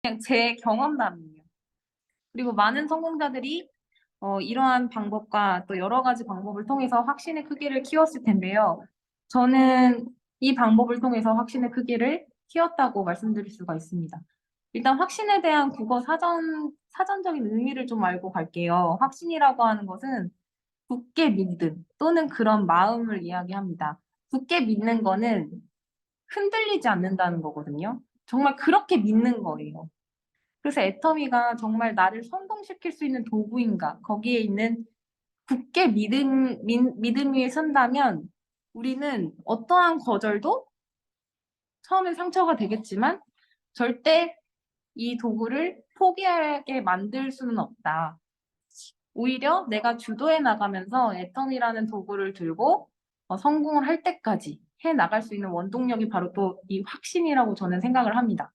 그냥 제 경험담이에요. 그리고 많은 성공자들이 이러한 방법과 또 여러 가지 방법을 통해서 확신의 크기를 키웠을 텐데요. 저는 이 방법을 통해서 확신의 크기를 키웠다고 말씀드릴 수가 있습니다. 일단 확신에 대한 국어 사전적인 의미를 좀 알고 갈게요. 확신이라고 하는 것은 굳게 믿음 또는 그런 마음을 이야기합니다. 굳게 믿는 거는 흔들리지 않는다는 거거든요. 정말 그렇게 믿는 거예요. 그래서 애터미가 정말 나를 성공시킬 수 있는 도구인가? 거기에 있는 굳게 믿음 위에 선다면 우리는 어떠한 거절도 처음엔 상처가 되겠지만 절대 이 도구를 포기하게 만들 수는 없다. 오히려 내가 주도해 나가면서 애텀이라는 도구를 들고 성공을 할 때까지 해 나갈 수 있는 원동력이 바로 또 이 확신이라고 저는 생각을 합니다.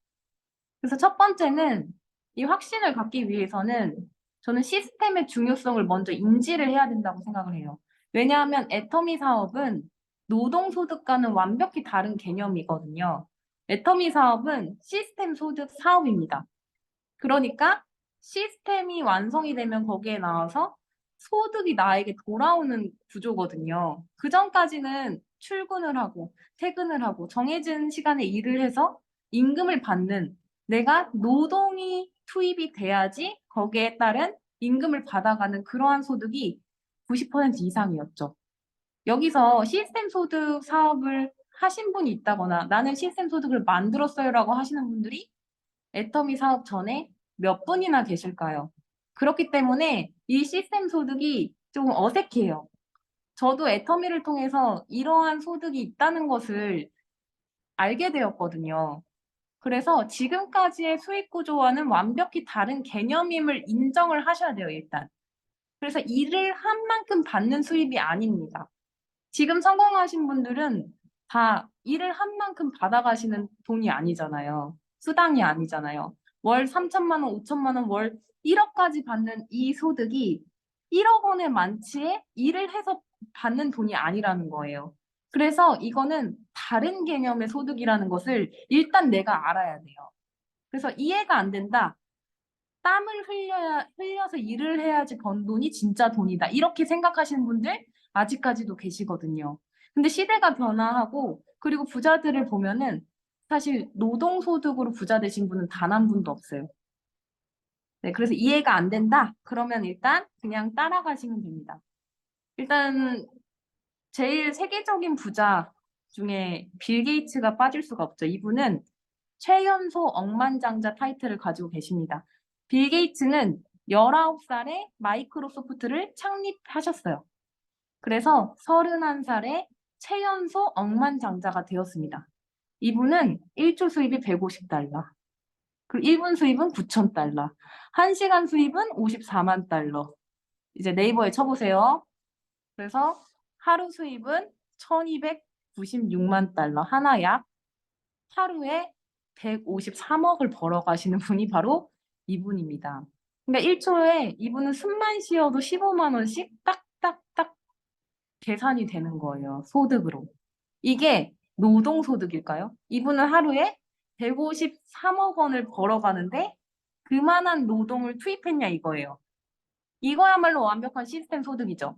그래서 첫 번째는 이 확신을 갖기 위해서는 저는 시스템의 중요성을 먼저 인지를 해야 된다고 생각을 해요. 왜냐하면 애터미 사업은 노동소득과는 완벽히 다른 개념이거든요. 애터미 사업은 시스템 소득 사업입니다. 그러니까 시스템이 완성이 되면 거기에 나와서 소득이 나에게 돌아오는 구조거든요. 그 전까지는 출근을 하고 퇴근을 하고 정해진 시간에 일을 해서 임금을 받는 내가 노동이 투입이 돼야지 거기에 따른 임금을 받아가는 그러한 소득이 90% 이상이었죠. 여기서 시스템 소득 사업을 하신 분이 있다거나 나는 시스템 소득을 만들었어요라고 하시는 분들이 애터미 사업 전에 몇 분이나 계실까요? 그렇기 때문에 이 시스템 소득이 조금 어색해요. 저도 애터미를 통해서 이러한 소득이 있다는 것을 알게 되었거든요. 그래서 지금까지의 수익 구조와는 완벽히 다른 개념임을 인정을 하셔야 돼요, 일단. 그래서 일을 한 만큼 받는 수입이 아닙니다. 지금 성공하신 분들은 다 일을 한 만큼 받아가시는 돈이 아니잖아요. 수당이 아니잖아요. 월 3천만 원, 5천만 원, 월 1억까지 받는 이 소득이 1억 원의 만치에 일을 해서 받는 돈이 아니라는 거예요. 그래서 이거는 다른 개념의 소득이라는 것을 일단 내가 알아야 돼요. 그래서 이해가 안 된다. 땀을 흘려서 일을 해야지 번 돈이 진짜 돈이다. 이렇게 생각하시는 분들 아직까지도 계시거든요. 근데 시대가 변화하고 그리고 부자들을 보면은 사실 노동소득으로 부자 되신 분은 단 한 분도 없어요. 네, 그래서 이해가 안 된다? 그러면 일단 그냥 따라가시면 됩니다. 일단 제일 세계적인 부자 중에 빌 게이츠가 빠질 수가 없죠. 이분은 최연소 억만장자 타이틀을 가지고 계십니다. 빌 게이츠는 19살에 마이크로소프트를 창립하셨어요. 그래서 31살에 최연소 억만장자가 되었습니다. 이분은 1초 수입이 150달러, 그리고 1분 수입은 9,000달러, 1시간 수입은 54만 달러. 이제 네이버에 쳐보세요. 그래서 하루 수입은 1296만 달러, 하나 약 하루에 153억을 벌어가시는 분이 바로 이분입니다. 그러니까 1초에 이분은 숨만 쉬어도 15만 원씩 딱딱딱 계산이 되는 거예요. 소득으로. 이게 노동소득일까요? 이분은 하루에 153억 원을 벌어가는데 그만한 노동을 투입했냐 이거예요. 이거야말로 완벽한 시스템 소득이죠.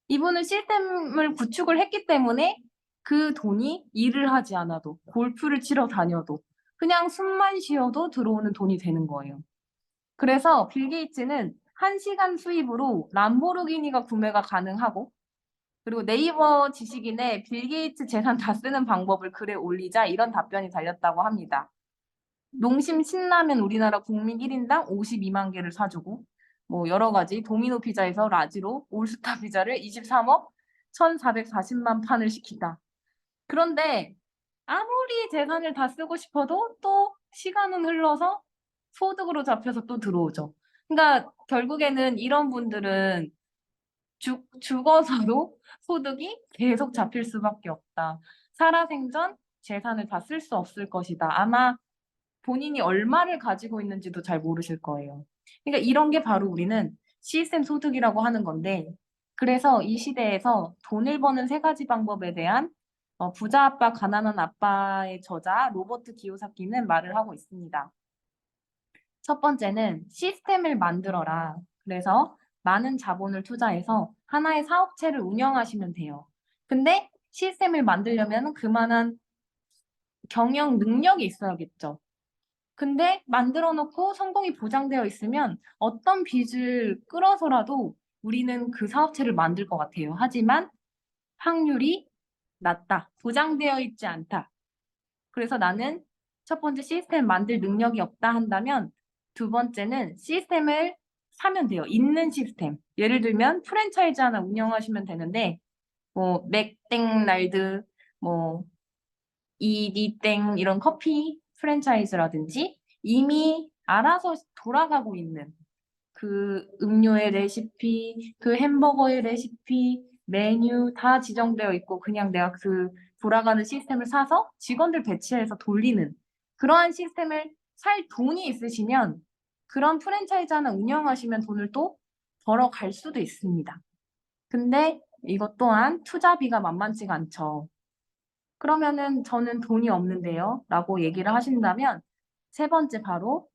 이분은 시스템을 구축을 했기 때문에 그 돈이 일을 하지 않아도 골프를 치러 다녀도 그냥 숨만 쉬어도 들어오는 돈이 되는 거예요. 그래서 빌 게이츠는 1시간 수입으로 람보르기니가 구매가 가능하고 그리고 네이버 지식인에 빌 게이츠 재산 다 쓰는 방법을 글에 올리자 이런 답변이 달렸다고 합니다. 농심 신라면 우리나라 국민 1인당 52만 개를 사주고 뭐 여러 가지 도미노 피자에서 라지로 올스타 피자를 23억 1,440만 판을 시킨다. 그런데 아무리 재산을 다 쓰고 싶어도 또 시간은 흘러서 소득으로 잡혀서 또 들어오죠. 그러니까 결국에는 이런 분들은 죽어서도 소득이 계속 잡힐 수밖에 없다. 살아생전 재산을 다 쓸 수 없을 것이다. 아마 본인이 얼마를 가지고 있는지도 잘 모르실 거예요. 그러니까 이런 게 바로 우리는 시스템 소득이라고 하는 건데, 그래서 이 시대에서 돈을 버는 세 가지 방법에 대한 부자 아빠, 가난한 아빠의 저자 로버트 기요사키는 말을 하고 있습니다. 첫 번째는 시스템을 만들어라. 그래서 많은 자본을 투자해서 하나의 사업체를 운영하시면 돼요. 근데 시스템을 만들려면 그만한 경영 능력이 있어야겠죠. 근데 만들어 놓고 성공이 보장되어 있으면 어떤 빚을 끌어서라도 우리는 그 사업체를 만들 것 같아요. 하지만 확률이 낮다. 보장되어 있지 않다. 그래서 나는 첫 번째 시스템 만들 능력이 없다 한다면 두 번째는 시스템을 사면 돼요. 있는 시스템. 예를 들면 프랜차이즈 하나 운영하시면 되는데 뭐 맥땡날드, 뭐 이디땡 이런 커피 프랜차이즈라든지 이미 알아서 돌아가고 있는 그 음료의 레시피, 그 햄버거의 레시피, 메뉴 다 지정되어 있고 그냥 내가 그 돌아가는 시스템을 사서 직원들 배치해서 돌리는 그러한 시스템을 살 돈이 있으시면 그런 프랜차이즈 하나 운영하시면 돈을 또 벌어갈 수도 있습니다. 근데 이것 또한 투자비가 만만치가 않죠. 그러면은 저는 돈이 없는데요. 라고 얘기를 하신다면 세 번째 바로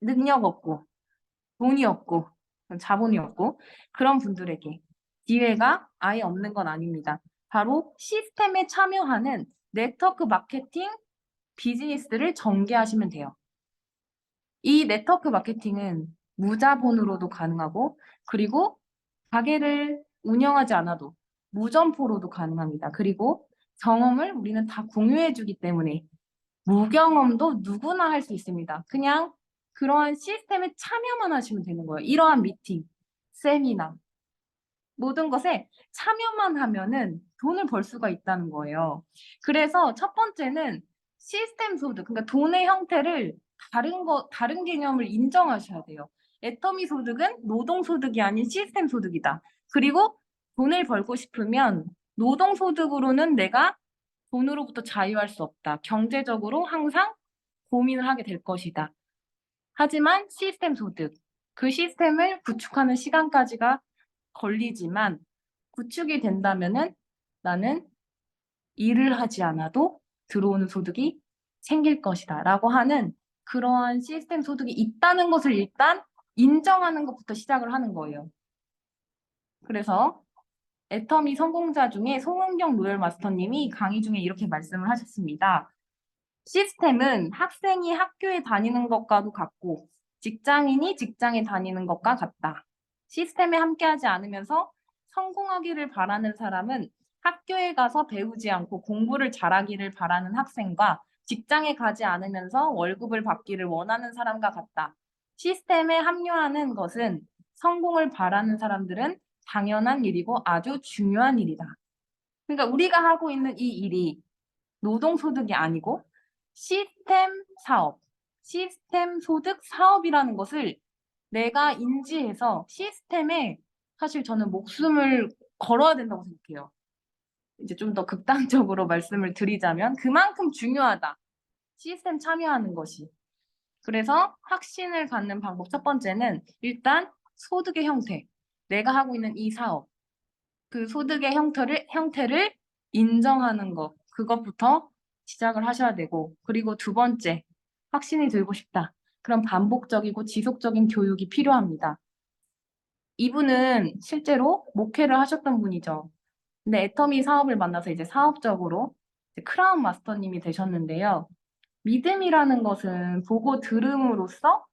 능력 없고 돈이 없고 자본이 없고 그런 분들에게 기회가 아예 없는 건 아닙니다. 바로 시스템에 참여하는 네트워크 마케팅 비즈니스를 전개하시면 돼요. 이 네트워크 마케팅은 무자본으로도 가능하고 그리고 가게를 운영하지 않아도 무점포로도 가능합니다. 그리고 경험을 우리는 다 공유해주기 때문에 무경험도 누구나 할 수 있습니다. 그냥 그러한 시스템에 참여만 하시면 되는 거예요. 이러한 미팅, 세미나, 모든 것에 참여만 하면은 돈을 벌 수가 있다는 거예요. 그래서 첫 번째는 시스템 소득, 그러니까 돈의 형태를 다른 개념을 인정하셔야 돼요. 애터미 소득은 노동 소득이 아닌 시스템 소득이다. 그리고 돈을 벌고 싶으면 노동 소득으로는 내가 돈으로부터 자유할 수 없다. 경제적으로 항상 고민을 하게 될 것이다. 하지만 시스템 소득, 그 시스템을 구축하는 시간까지가 걸리지만 구축이 된다면은 나는 일을 하지 않아도 들어오는 소득이 생길 것이다. 라고 하는 그러한 시스템 소득이 있다는 것을 일단 인정하는 것부터 시작을 하는 거예요. 그래서 애터미 성공자 중에 송은경 로열 마스터님이 강의 중에 이렇게 말씀을 하셨습니다. 시스템은 학생이 학교에 다니는 것과도 같고 직장인이 직장에 다니는 것과 같다. 시스템에 함께하지 않으면서 성공하기를 바라는 사람은 학교에 가서 배우지 않고 공부를 잘하기를 바라는 학생과 직장에 가지 않으면서 월급을 받기를 원하는 사람과 같다. 시스템에 합류하는 것은 성공을 바라는 사람들은 당연한 일이고 아주 중요한 일이다. 그러니까 우리가 하고 있는 이 일이 노동소득이 아니고 시스템 사업, 시스템 소득 사업이라는 것을 내가 인지해서 시스템에 사실 저는 목숨을 걸어야 된다고 생각해요. 이제 좀 더 극단적으로 말씀을 드리자면 그만큼 중요하다. 시스템 참여하는 것이. 그래서 확신을 갖는 방법 첫 번째는 일단 소득의 형태. 내가 하고 있는 이 사업. 그 소득의 형태를 인정하는 것. 그것부터 시작을 하셔야 되고. 그리고 두 번째, 확신이 들고 싶다. 그럼 반복적이고 지속적인 교육이 필요합니다. 이분은 실제로 목회를 하셨던 분이죠. 근데 애터미 사업을 만나서 이제 사업적으로 이제 크라운 마스터님이 되셨는데요. 믿음이라는 것은 보고 들음으로써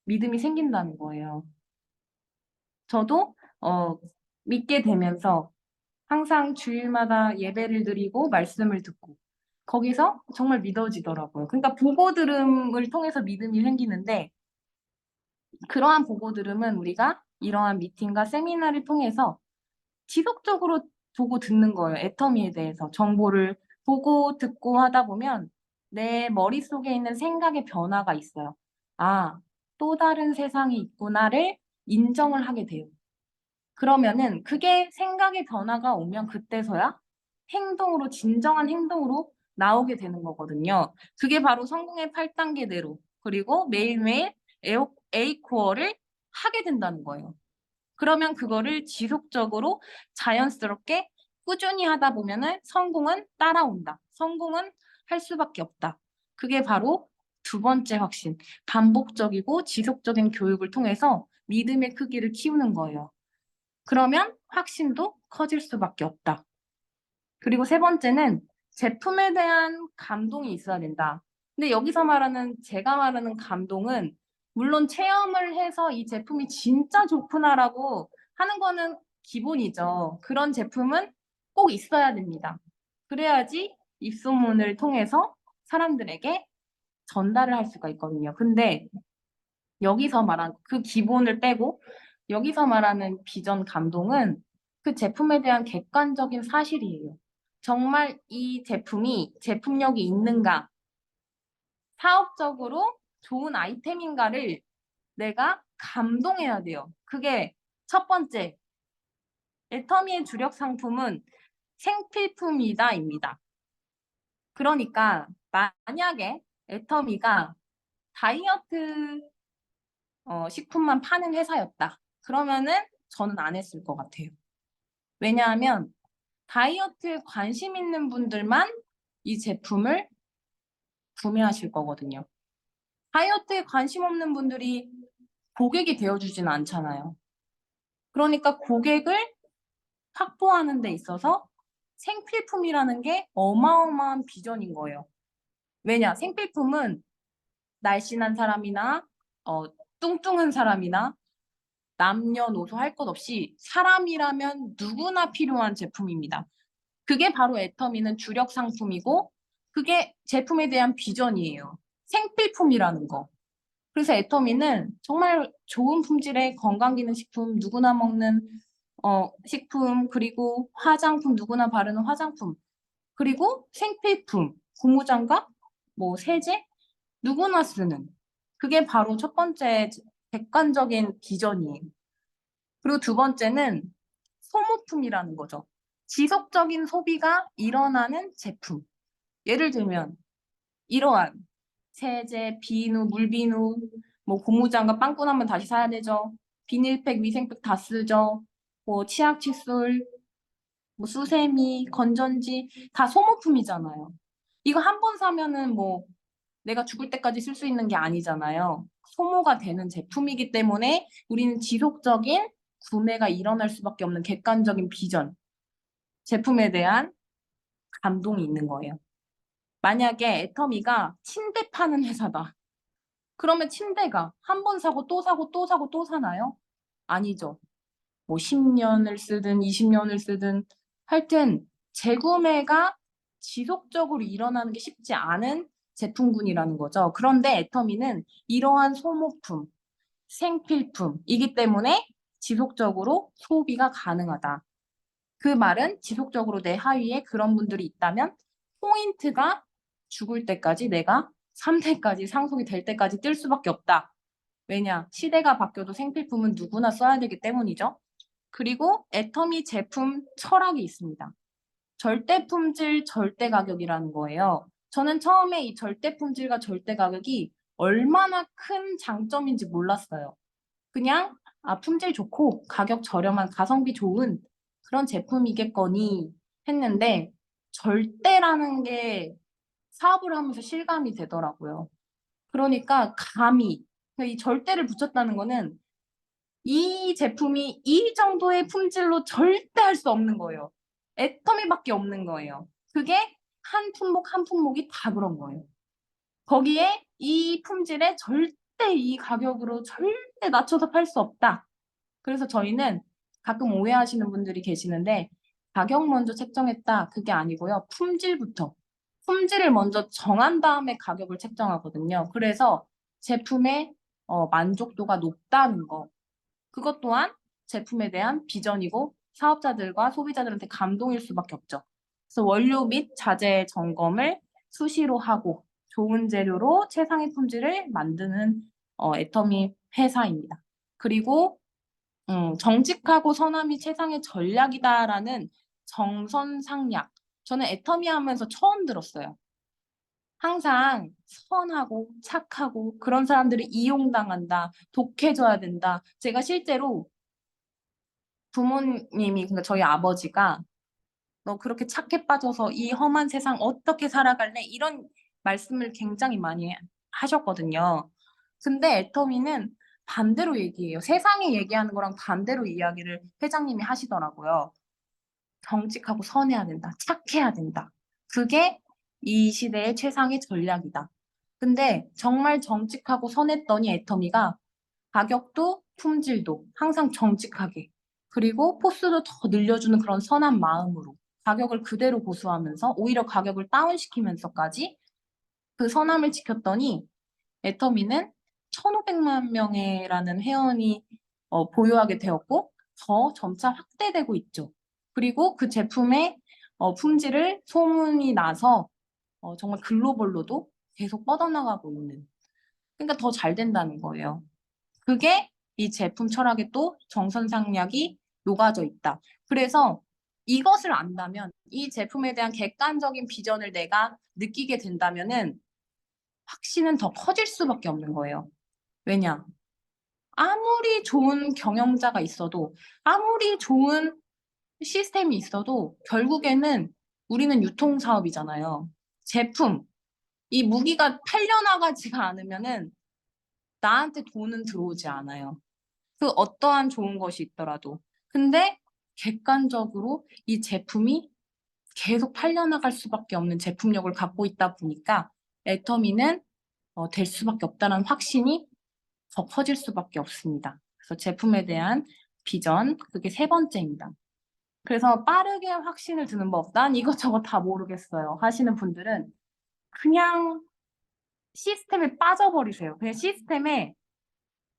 믿음이 생긴다는 거예요. 저도 믿게 되면서 항상 주일마다 예배를 드리고 말씀을 듣고 거기서 정말 믿어지더라고요. 그러니까 보고 들음을 통해서 믿음이 생기는데 그러한 보고 들음은 우리가 이러한 미팅과 세미나를 통해서 지속적으로 보고 듣는 거예요. 애터미에 대해서 정보를 보고 듣고 하다 보면 내 머릿속에 있는 생각의 변화가 있어요. 아, 또 다른 세상이 있구나를 인정을 하게 돼요. 그러면은 그게 생각의 변화가 오면 그때서야 행동으로, 진정한 행동으로 나오게 되는 거거든요. 그게 바로 성공의 8단계대로 그리고 매일매일 A코어를 하게 된다는 거예요. 그러면 그거를 지속적으로 자연스럽게 꾸준히 하다 보면은 성공은 따라온다. 성공은 할 수밖에 없다. 그게 바로 두 번째 확신, 반복적이고 지속적인 교육을 통해서 믿음의 크기를 키우는 거예요. 그러면 확신도 커질 수밖에 없다. 그리고 세 번째는 제품에 대한 감동이 있어야 된다. 근데 여기서 제가 말하는 감동은 물론 체험을 해서 이 제품이 진짜 좋구나라고 하는 거는 기본이죠. 그런 제품은 꼭 있어야 됩니다. 그래야지 입소문을 통해서 사람들에게 전달을 할 수가 있거든요. 근데 여기서 말한 그 기본을 빼고 여기서 말하는 비전 감동은 그 제품에 대한 객관적인 사실이에요. 정말 이 제품이 제품력이 있는가, 사업적으로 좋은 아이템인가를 내가 감동해야 돼요. 그게 첫 번째, 애터미의 주력 상품은 생필품이다입니다. 그러니까 만약에 애터미가 다이어트 식품만 파는 회사였다. 그러면은 저는 안 했을 것 같아요. 왜냐하면 다이어트에 관심 있는 분들만 이 제품을 구매하실 거거든요. 다이어트에 관심 없는 분들이 고객이 되어주지는 않잖아요. 그러니까 고객을 확보하는 데 있어서 생필품이라는 게 어마어마한 비전인 거예요. 왜냐? 생필품은 날씬한 사람이나 어, 뚱뚱한 사람이나 남녀노소 할 것 없이 사람이라면 누구나 필요한 제품입니다. 그게 바로 애터미는 주력 상품이고 그게 제품에 대한 비전이에요. 생필품이라는 거. 그래서 애터미는 정말 좋은 품질의 건강기능식품, 누구나 먹는 식품, 그리고 화장품, 누구나 바르는 화장품, 그리고 생필품, 고무장갑, 뭐 세제, 누구나 쓰는. 그게 바로 첫 번째 객관적인 비전이에요. 그리고 두 번째는 소모품이라는 거죠. 지속적인 소비가 일어나는 제품. 예를 들면 이러한 세제, 비누, 물비누, 뭐 고무장갑 빵꾸 나면 다시 사야 되죠. 비닐팩, 위생팩 다 쓰죠. 뭐 치약, 칫솔, 뭐 수세미, 건전지 다 소모품이잖아요. 이거 한 번 사면은 뭐 내가 죽을 때까지 쓸 수 있는 게 아니잖아요. 소모가 되는 제품이기 때문에 우리는 지속적인 구매가 일어날 수밖에 없는 객관적인 비전, 제품에 대한 감동이 있는 거예요. 만약에 애터미가 침대 파는 회사다. 그러면 침대가 한 번 사고 또 사고 또 사고 또 사나요? 아니죠. 뭐 10년을 쓰든 20년을 쓰든 하여튼 재구매가 지속적으로 일어나는 게 쉽지 않은 제품군이라는 거죠. 그런데 애터미는 이러한 소모품, 생필품이기 때문에 지속적으로 소비가 가능하다. 그 말은 지속적으로 내 하위에 그런 분들이 있다면 포인트가 죽을 때까지 내가 3대까지 상속이 될 때까지 뜰 수밖에 없다. 왜냐? 시대가 바뀌어도 생필품은 누구나 써야 되기 때문이죠. 그리고 애터미 제품 철학이 있습니다. 절대 품질, 절대 가격이라는 거예요. 저는 처음에 이 절대 품질과 절대 가격이 얼마나 큰 장점인지 몰랐어요. 그냥 품질 좋고 가격 저렴한 가성비 좋은 그런 제품이겠거니 했는데 절대라는 게 사업을 하면서 실감이 되더라고요. 그러니까 감히 이 절대를 붙였다는 거는 이 제품이 이 정도의 품질로 절대 할 수 없는 거예요. 애터미밖에 없는 거예요. 그게 한 품목 한 품목이 다 그런 거예요. 거기에 이 품질에 절대 이 가격으로 절대 낮춰서 팔 수 없다. 그래서 저희는 가끔 오해하시는 분들이 계시는데 가격 먼저 책정했다. 그게 아니고요. 품질부터. 품질을 먼저 정한 다음에 가격을 책정하거든요. 그래서 제품의 만족도가 높다는 거. 그것 또한 제품에 대한 비전이고 사업자들과 소비자들한테 감동일 수밖에 없죠. 그래서 원료 및 자재 점검을 수시로 하고 좋은 재료로 최상의 품질을 만드는 애터미 회사입니다. 그리고 정직하고 선함이 최상의 전략이다라는 정선상략. 저는 애터미 하면서 처음 들었어요. 항상 선하고 착하고 그런 사람들이 이용당한다, 독해져야 된다. 제가 실제로 부모님이, 그러니까 저희 아버지가 너 그렇게 착해 빠져서 이 험한 세상 어떻게 살아갈래? 이런 말씀을 굉장히 많이 하셨거든요. 근데 애터미는 반대로 얘기해요. 세상이 얘기하는 거랑 반대로 이야기를 회장님이 하시더라고요. 정직하고 선해야 된다. 착해야 된다. 그게 이 시대의 최상의 전략이다. 근데 정말 정직하고 선했더니 애터미가 가격도 품질도 항상 정직하게 그리고 포스도 더 늘려주는 그런 선한 마음으로 가격을 그대로 고수하면서 오히려 가격을 다운시키면서까지 그 선함을 지켰더니 애터미는 1,500만 명이라는 회원이 보유하게 되었고 더 점차 확대되고 있죠. 그리고 그 제품의 품질을 소문이 나서 정말 글로벌로도 계속 뻗어나가고 있는. 그러니까 더 잘 된다는 거예요. 그게 이 제품 철학에 또 정선상략이 녹아져 있다. 그래서 이것을 안다면 이 제품에 대한 객관적인 비전을 내가 느끼게 된다면은 확신은 더 커질 수밖에 없는 거예요. 왜냐? 아무리 좋은 경영자가 있어도, 아무리 좋은 시스템이 있어도, 결국에는 우리는 유통사업이잖아요. 제품, 이 무기가 팔려나가지가 않으면은 나한테 돈은 들어오지 않아요. 그 어떠한 좋은 것이 있더라도. 근데 객관적으로 이 제품이 계속 팔려나갈 수밖에 없는 제품력을 갖고 있다 보니까 애터미는 될 수밖에 없다는 확신이 더 커질 수밖에 없습니다. 그래서 제품에 대한 비전, 그게 세 번째입니다. 그래서 빠르게 확신을 드는 법, 난 이것저것 다 모르겠어요. 하시는 분들은 그냥 시스템에 빠져버리세요. 그냥 시스템에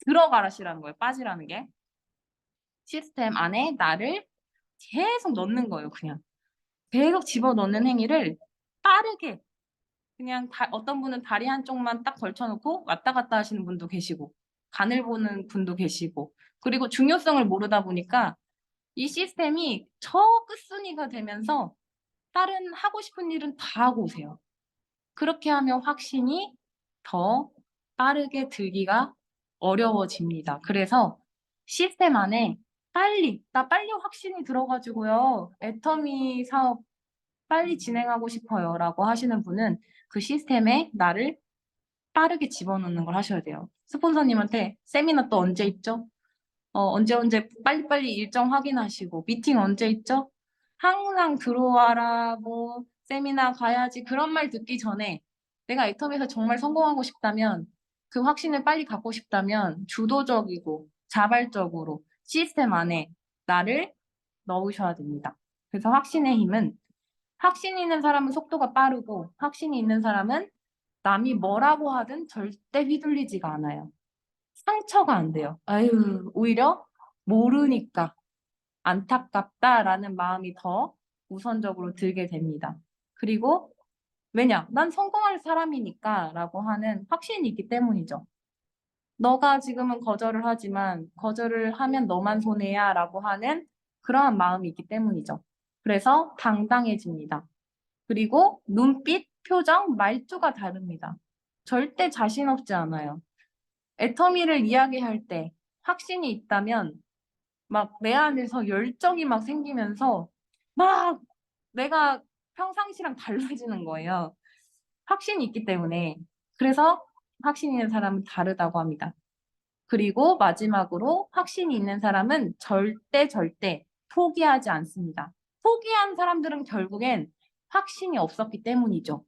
들어가라시라는 거예요. 빠지라는 게. 시스템 안에 나를 계속 넣는 거예요. 그냥. 계속 집어넣는 행위를 빠르게 그냥 어떤 분은 다리 한쪽만 딱 걸쳐놓고 왔다 갔다 하시는 분도 계시고 간을 보는 분도 계시고 그리고 중요성을 모르다 보니까 이 시스템이 저 끝순이가 되면서 다른 하고 싶은 일은 다 하고 오세요. 그렇게 하면 확신이 더 빠르게 들기가 어려워집니다. 그래서 시스템 안에 나 빨리 확신이 들어가지고요. 애터미 사업 빨리 진행하고 싶어요. 라고 하시는 분은 그 시스템에 나를 빠르게 집어넣는 걸 하셔야 돼요. 스폰서님한테 세미나 또 언제 있죠? 언제 빨리빨리 일정 확인하시고 미팅 언제 있죠? 항상 들어와라 뭐 세미나 가야지 그런 말 듣기 전에 내가 애텀에서 정말 성공하고 싶다면 그 확신을 빨리 갖고 싶다면 주도적이고 자발적으로 시스템 안에 나를 넣으셔야 됩니다. 그래서 확신의 힘은 확신이 있는 사람은 속도가 빠르고 확신이 있는 사람은 남이 뭐라고 하든 절대 휘둘리지가 않아요. 상처가 안 돼요. 아유, 오히려 모르니까 안타깝다라는 마음이 더 우선적으로 들게 됩니다. 그리고 왜냐? 난 성공할 사람이니까 라고 하는 확신이 있기 때문이죠. 너가 지금은 거절을 하지만 거절을 하면 너만 손해야 라고 하는 그러한 마음이 있기 때문이죠. 그래서 당당해집니다. 그리고 눈빛, 표정, 말투가 다릅니다. 절대 자신 없지 않아요. 애터미를 이야기할 때 확신이 있다면 막 내 안에서 열정이 막 생기면서 막 내가 평상시랑 달라지는 거예요. 확신이 있기 때문에. 그래서 확신 있는 사람은 다르다고 합니다. 그리고 마지막으로 확신이 있는 사람은 절대 포기하지 않습니다. 포기한 사람들은 결국엔 확신이 없었기 때문이죠.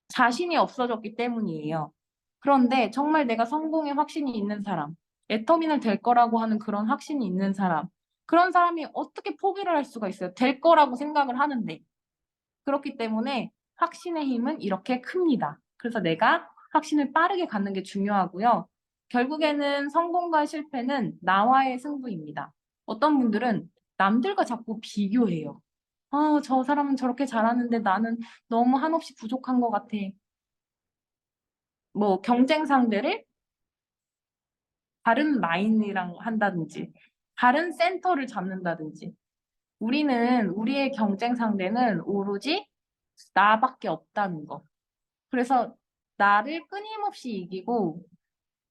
자신이 없어졌기 때문이에요. 그런데 정말 내가 성공에 확신이 있는 사람, 애터미널 될 거라고 하는 그런 확신이 있는 사람, 그런 사람이 어떻게 포기를 할 수가 있어요? 될 거라고 생각을 하는데. 그렇기 때문에 확신의 힘은 이렇게 큽니다. 그래서 내가 확신을 빠르게 갖는 게 중요하고요. 결국에는 성공과 실패는 나와의 승부입니다. 어떤 분들은 남들과 자꾸 비교해요. 저 사람은 저렇게 잘하는데 나는 너무 한없이 부족한 것 같아. 뭐 경쟁 상대를 다른 라인이랑 한다든지, 다른 센터를 잡는다든지. 우리의 경쟁 상대는 오로지 나밖에 없다는 거. 그래서 나를 끊임없이 이기고,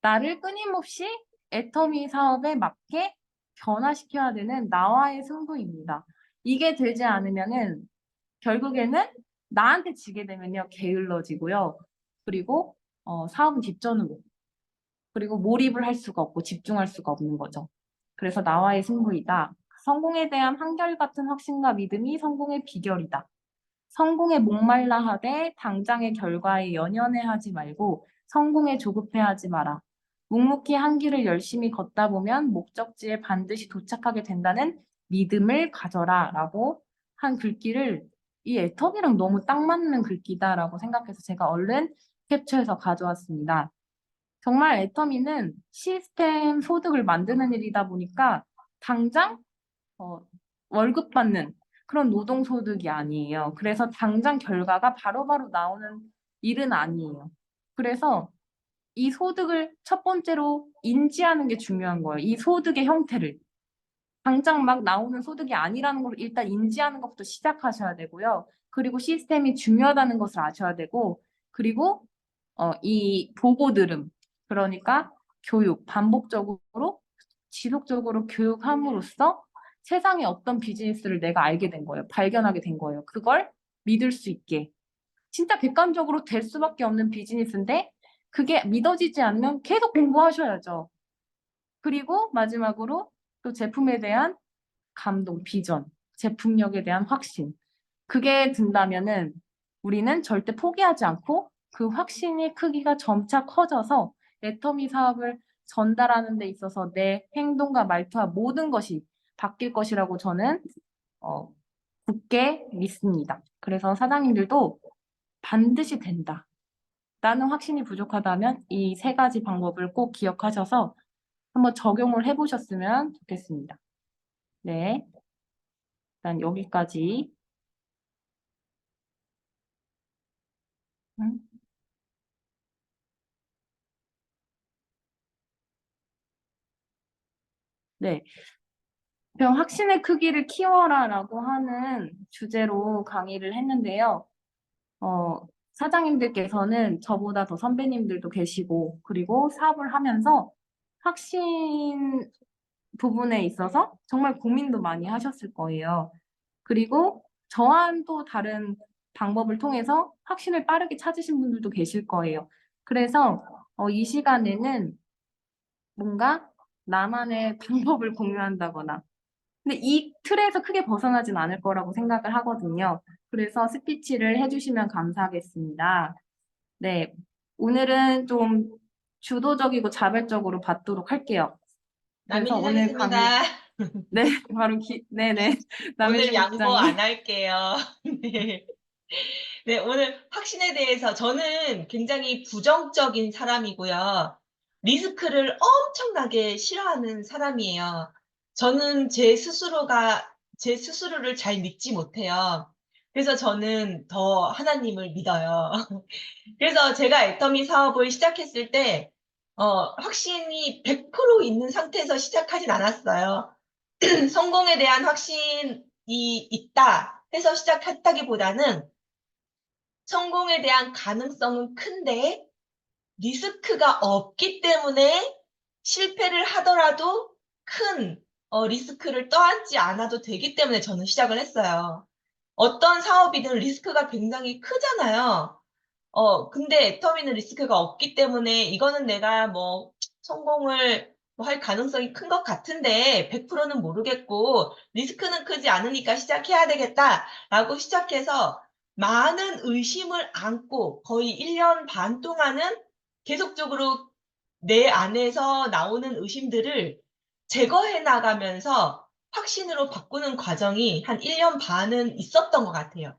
나를 끊임없이 애터미 사업에 맞게 변화시켜야 되는 나와의 승부입니다. 이게 되지 않으면은 결국에는 나한테 지게 되면요, 게을러지고요. 그리고 사업은 뒷전으로. 그리고 몰입을 할 수가 없고 집중할 수가 없는 거죠. 그래서 나와의 승부이다. 성공에 대한 한결같은 확신과 믿음이 성공의 비결이다. 성공에 목말라 하되 당장의 결과에 연연해 하지 말고 성공에 조급해 하지 마라. 묵묵히 한 길을 열심히 걷다 보면 목적지에 반드시 도착하게 된다는 믿음을 가져라 라고 한 글귀를 이 애텀이랑 너무 딱 맞는 글귀다라고 생각해서 제가 얼른 캡처해서 가져왔습니다. 정말 애터미는 시스템 소득을 만드는 일이다 보니까 당장 어, 월급 받는 그런 노동 소득이 아니에요. 그래서 당장 결과가 바로바로 나오는 일은 아니에요. 그래서 이 소득을 첫 번째로 인지하는 게 중요한 거예요. 이 소득의 형태를. 당장 막 나오는 소득이 아니라는 걸 일단 인지하는 것부터 시작하셔야 되고요. 그리고 시스템이 중요하다는 것을 아셔야 되고, 그리고 이 보고 들음, 그러니까 교육, 반복적으로 지속적으로 교육함으로써 세상에 어떤 비즈니스를 내가 알게 된 거예요. 발견하게 된 거예요. 그걸 믿을 수 있게. 진짜 객관적으로 될 수밖에 없는 비즈니스인데 그게 믿어지지 않으면 계속 공부하셔야죠. 그리고 마지막으로 또 제품에 대한 감동, 비전, 제품력에 대한 확신. 그게 든다면은 우리는 절대 포기하지 않고 그 확신의 크기가 점차 커져서 애터미 사업을 전달하는 데 있어서 내 행동과 말투와 모든 것이 바뀔 것이라고 저는 어, 굳게 믿습니다. 그래서 사장님들도 반드시 된다. 나는 확신이 부족하다면 이 세 가지 방법을 꼭 기억하셔서 한번 적용을 해보셨으면 좋겠습니다. 네, 일단 여기까지. 음, 네. 그냥 확신의 크기를 키워라라고 하는 주제로 강의를 했는데요. 어, 사장님들께서는 저보다 더 선배님들도 계시고, 그리고 사업을 하면서 확신 부분에 있어서 정말 고민도 많이 하셨을 거예요. 그리고 저와는 또 다른 방법을 통해서 확신을 빠르게 찾으신 분들도 계실 거예요. 그래서 이 시간에는 뭔가 나만의 방법을 공유한다거나 근데 이 틀에서 크게 벗어나진 않을 거라고 생각을 하거든요. 그래서 스피치를 해주시면 감사하겠습니다. 네, 오늘은 좀 주도적이고 자발적으로 받도록 할게요. 남이 그래서 오늘 강의, 시작했습니다. 네, 네네, 오늘 남해준 양보 안 국장님. 할게요. 네. 네, 오늘 확신에 대해서 저는 굉장히 부정적인 사람이고요. 리스크를 엄청나게 싫어하는 사람이에요. 저는 제 스스로를 잘 믿지 못해요. 그래서 저는 더 하나님을 믿어요. 그래서 제가 애터미 사업을 시작했을 때, 확신이 100% 있는 상태에서 시작하진 않았어요. 성공에 대한 확신이 있다 해서 시작했다기보다는 성공에 대한 가능성은 큰데 리스크가 없기 때문에 실패를 하더라도 큰 리스크를 떠안지 않아도 되기 때문에 저는 시작을 했어요. 어떤 사업이든 리스크가 굉장히 크잖아요. 근데 애터미는 리스크가 없기 때문에 이거는 내가 뭐 성공을 뭐할 가능성이 큰 것 같은데 100%는 모르겠고 리스크는 크지 않으니까 시작해야 되겠다라고 시작해서 많은 의심을 안고 거의 1년 반 동안은 계속적으로 내 안에서 나오는 의심들을 제거해 나가면서 확신으로 바꾸는 과정이 한 1년 반은 있었던 것 같아요.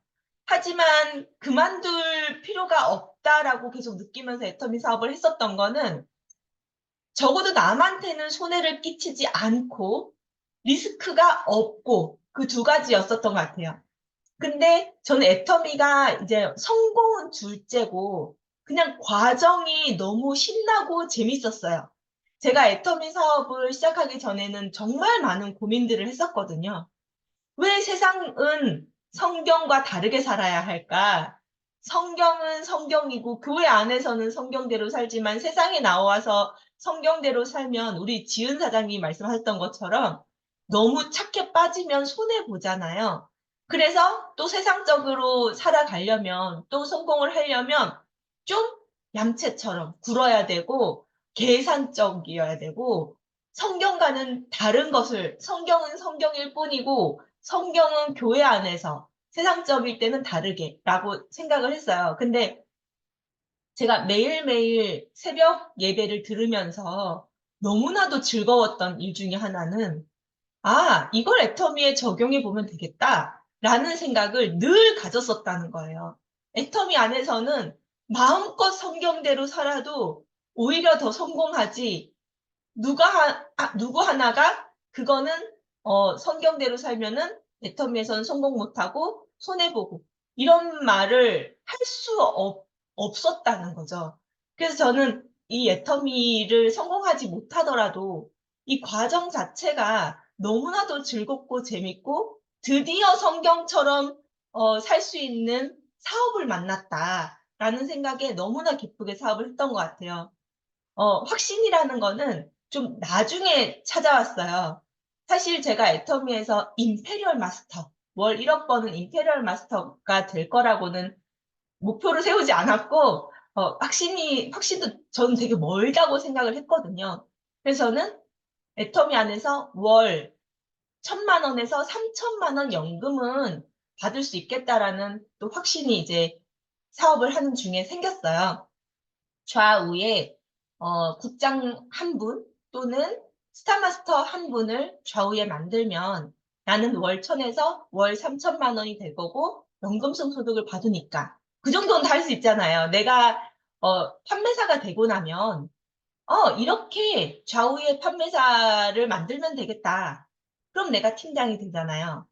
하지만 그만둘 필요가 없다라고 계속 느끼면서 애터미 사업을 했었던 거는 적어도 남한테는 손해를 끼치지 않고 리스크가 없고 그 두 가지였었던 것 같아요. 근데 저는 애터미가 이제 성공은 둘째고 그냥 과정이 너무 신나고 재밌었어요. 제가 애터미 사업을 시작하기 전에는 정말 많은 고민들을 했었거든요. 왜 세상은 성경과 다르게 살아야 할까? 성경은 성경이고 교회 안에서는 성경대로 살지만 세상에 나와서 성경대로 살면 우리 지은 사장님이 말씀하셨던 것처럼 너무 착해 빠지면 손해 보잖아요. 그래서 또 세상적으로 살아가려면 또 성공을 하려면 좀 얌체처럼 굴어야 되고 계산적이어야 되고 성경과는 다른 것을 성경은 성경일 뿐이고 성경은 교회 안에서 세상적일 때는 다르게라고 생각을 했어요. 근데 제가 매일매일 새벽 예배를 들으면서 너무나도 즐거웠던 일 중에 하나는 이걸 애터미에 적용해 보면 되겠다라는 생각을 늘 가졌었다는 거예요. 애터미 안에서는 마음껏 성경대로 살아도 오히려 더 성공하지, 누구 하나가 그거는 성경대로 살면은 애터미에서는 성공 못하고 손해보고 이런 말을 할 수 없었다는 거죠. 그래서 저는 이 애터미를 성공하지 못하더라도 이 과정 자체가 너무나도 즐겁고 재밌고 드디어 성경처럼 살 수 있는 사업을 만났다라는 생각에 너무나 기쁘게 사업을 했던 것 같아요. 확신이라는 거는 좀 나중에 찾아왔어요. 사실 제가 애터미에서 임페리얼 마스터, 월 1억 버는 임페리얼 마스터가 될 거라고는 목표를 세우지 않았고, 확신도 저는 되게 멀다고 생각을 했거든요. 그래서 저는 애터미 안에서 월 1,000만 원에서 3천만 원 연금은 받을 수 있겠다라는 또 확신이 이제 사업을 하는 중에 생겼어요. 좌우에 국장 한 분 또는 스타마스터 한 분을 좌우에 만들면 나는 월 1,000에서 월 3천만 원이 될 거고 연금성 소득을 받으니까 그 정도는 다 할 수 있잖아요. 내가 판매사가 되고 나면 이렇게 좌우의 판매사를 만들면 되겠다. 그럼 내가 팀장이 되잖아요.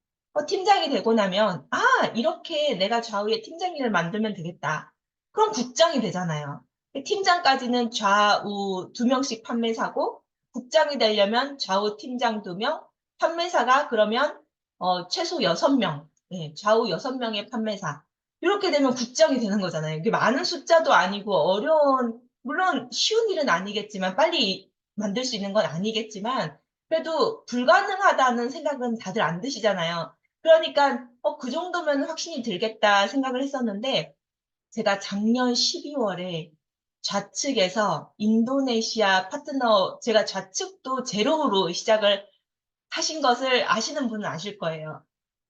팀장이 되고 나면 이렇게 내가 좌우의 팀장님을 만들면 되겠다. 그럼 국장이 되잖아요. 팀장까지는 좌우 2명씩 판매사고 국장이 되려면 좌우 팀장 2명, 판매사가 그러면 최소 6명, 좌우 6명의 판매사. 이렇게 되면 국장이 되는 거잖아요. 이게 많은 숫자도 아니고 어려운, 물론 쉬운 일은 아니겠지만 빨리 만들 수 있는 건 아니겠지만 그래도 불가능하다는 생각은 다들 안 드시잖아요. 그러니까 그 정도면 확신이 들겠다 생각을 했었는데 제가 작년 12월에 좌측에서 인도네시아 파트너, 제가 좌측도 제로로 시작을 하신 것을 아시는 분은 아실 거예요.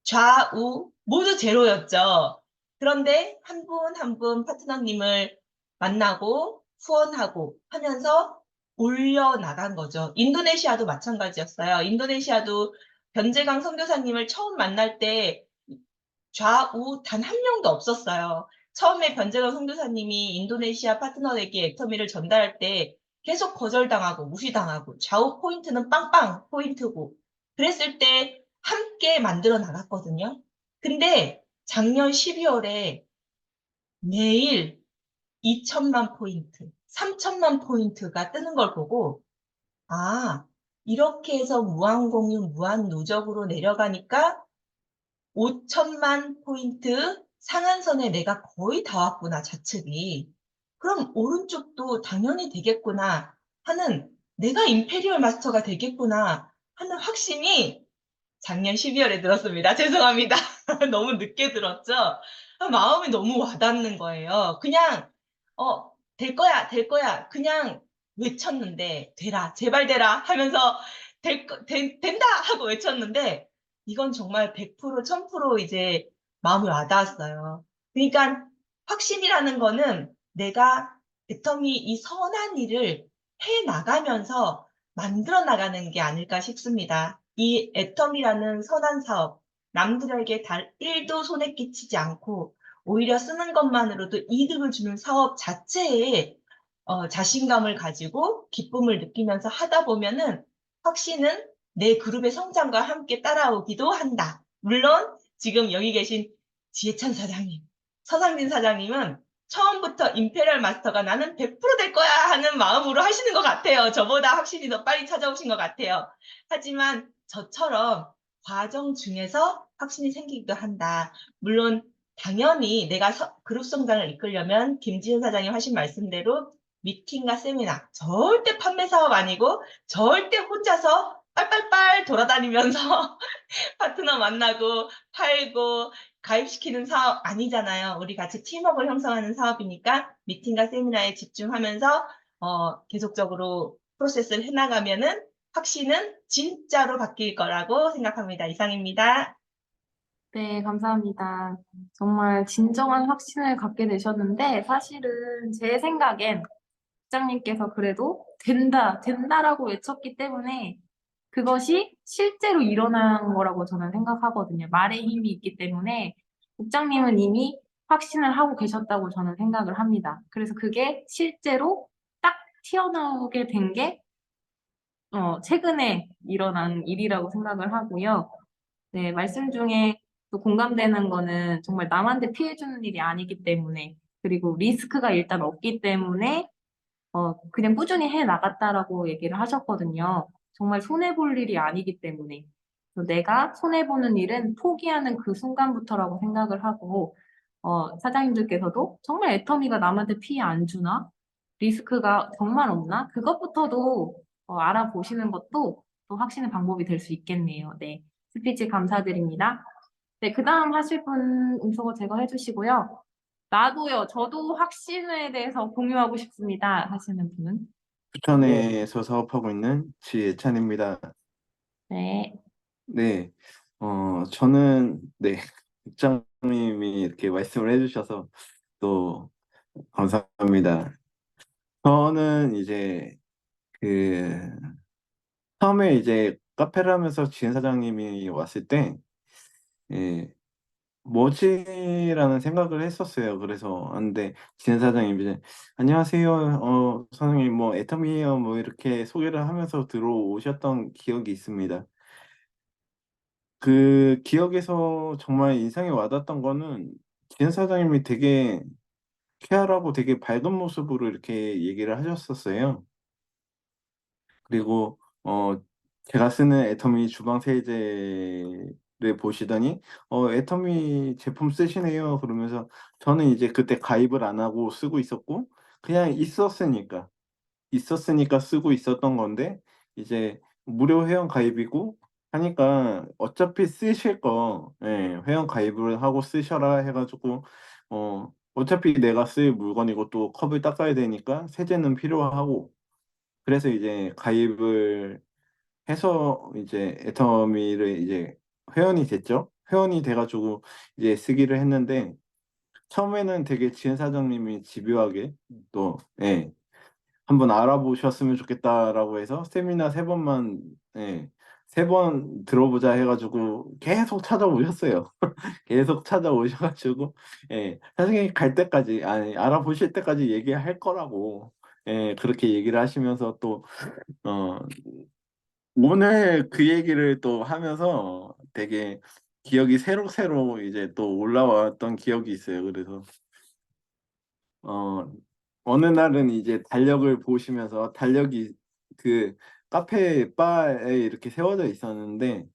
좌우 모두 제로였죠. 그런데 한 분 한 분 파트너님을 만나고 후원하고 하면서 올려나간 거죠. 인도네시아도 마찬가지였어요. 인도네시아도 변재강 선교사님을 처음 만날 때 좌우 단 한 명도 없었어요. 처음에 변재강 선교사님이 인도네시아 파트너에게 애터미를 전달할 때 계속 거절당하고 무시당하고 좌우 포인트는 빵빵 포인트고 그랬을 때 함께 만들어 나갔거든요. 근데 작년 12월에 매일 2천만 포인트, 3천만 포인트가 뜨는 걸 보고 이렇게 해서 무한공유, 무한누적으로 내려가니까 5천만 포인트 상한선에 내가 거의 다 왔구나, 좌측이. 그럼 오른쪽도 당연히 되겠구나 하는, 내가 임페리얼 마스터가 되겠구나 하는 확신이 작년 12월에 들었습니다. 죄송합니다. 너무 늦게 들었죠? 마음이 너무 와닿는 거예요. 그냥, 될 거야, 될 거야. 그냥 외쳤는데, 되라, 제발 되라 하면서 된다! 하고 외쳤는데, 이건 정말 100%, 1000% 이제 마음이 와닿았어요. 그러니까 확신이라는 거는 내가 애터미 이 선한 일을 해 나가면서 만들어 나가는 게 아닐까 싶습니다. 이 애텀이라는 선한 사업, 남들에게 단 1도 손해 끼치지 않고 오히려 쓰는 것만으로도 이득을 주는 사업 자체에 자신감을 가지고 기쁨을 느끼면서 하다 보면은 확신은 내 그룹의 성장과 함께 따라오기도 한다. 물론 지금 여기 계신 지혜찬 사장님, 서상진 사장님은 처음부터 임페리얼 마스터가 나는 100%될 거야 하는 마음으로 하시는 것 같아요. 저보다 확신이 더 빨리 찾아오신 것 같아요. 하지만 저처럼 과정 중에서 확신이 생기기도 한다. 물론 당연히 내가 그룹 성장을 이끌려면 김지은 사장님 하신 말씀대로 미팅과 세미나, 절대 판매 사업 아니고 절대 혼자서 빨빨빨 돌아다니면서 파트너 만나고 팔고 가입시키는 사업 아니잖아요. 우리 같이 팀워크를 형성하는 사업이니까 미팅과 세미나에 집중하면서 계속적으로 프로세스를 해나가면은 확신은 진짜로 바뀔 거라고 생각합니다. 이상입니다. 네, 감사합니다. 정말 진정한 확신을 갖게 되셨는데, 사실은 제 생각엔 국장님께서 그래도 된다, 된다라고 외쳤기 때문에 그것이 실제로 일어난 거라고 저는 생각하거든요. 말의 힘이 있기 때문에 국장님은 이미 확신을 하고 계셨다고 저는 생각을 합니다. 그래서 그게 실제로 딱 튀어나오게 된 게, 최근에 일어난 일이라고 생각을 하고요. 네, 말씀 중에 또 공감되는 거는 정말 남한테 피해 주는 일이 아니기 때문에, 그리고 리스크가 일단 없기 때문에, 그냥 꾸준히 해 나갔다라고 얘기를 하셨거든요. 정말 손해볼 일이 아니기 때문에. 그래서 내가 손해보는 일은 포기하는 그 순간부터라고 생각을 하고, 사장님들께서도 정말 애터미가 남한테 피해 안 주나? 리스크가 정말 없나? 그것부터도 알아보시는 것도 또 확신의 방법이 될 수 있겠네요. 네. 스피치 감사드립니다. 네, 그 다음 하실 분 음소거 제거해 주시고요. 나도요, 저도 확신에 대해서 공유하고 싶습니다. 하시는 분은. 부천에서 사업하고 있는 지혜찬입니다. 네. 네, 저는, 네, 국장님이 이렇게 말씀을 해주셔서 또 감사합니다. 저는 이제 그, 처음에 이제 카페를 하면서 지은 사장님이 왔을 때, 예, 뭐지라는 생각을 했었어요. 그래서, 근데 지은 사장님이 이제, 안녕하세요, 사장님, 뭐, 애터미에요, 뭐, 이렇게 소개를 하면서 들어오셨던 기억이 있습니다. 그 기억에서 정말 인상이 와닿았던 거는 진 사장님이 되게 쾌활하고 되게 밝은 모습으로 이렇게 얘기를 하셨었어요. 그리고 제가 쓰는 애터미 주방 세제를 보시더니 애터미 제품 쓰시네요. 그러면서 저는 이제 그때 가입을 안 하고 쓰고 있었고 그냥 있었으니까 쓰고 있었던 건데 이제 무료 회원 가입이고 하니까 어차피 쓰실 거 예, 회원 가입을 하고 쓰셔라 해가지고 어차피 내가 쓸 물건이고 또 컵을 닦아야 되니까 세제는 필요하고 그래서 이제 가입을 해서 이제 애터미를 이제 회원이 됐죠. 회원이 돼가지고 이제 쓰기를 했는데 처음에는 되게 지은 사장님이 집요하게 또 예, 한번 알아보셨으면 좋겠다라고 해서 세미나 3번만 예, 3번 들어보자 해가지고 계속 찾아오셨어요. 계속 찾아오셔가지고 사장님이 갈 때까지 아니 알아보실 때까지 얘기할 거라고 그렇게 얘기를 하시면서 또 어, 오늘 그 얘기를 또 하면서 되게 기억이 새록새록 이제 또 올라왔던 기억이 있어요. 그래서 어, 어느 날은 이제 달력을 보시면서 달력이 그 카페 바에 이렇게 세워져 있었는데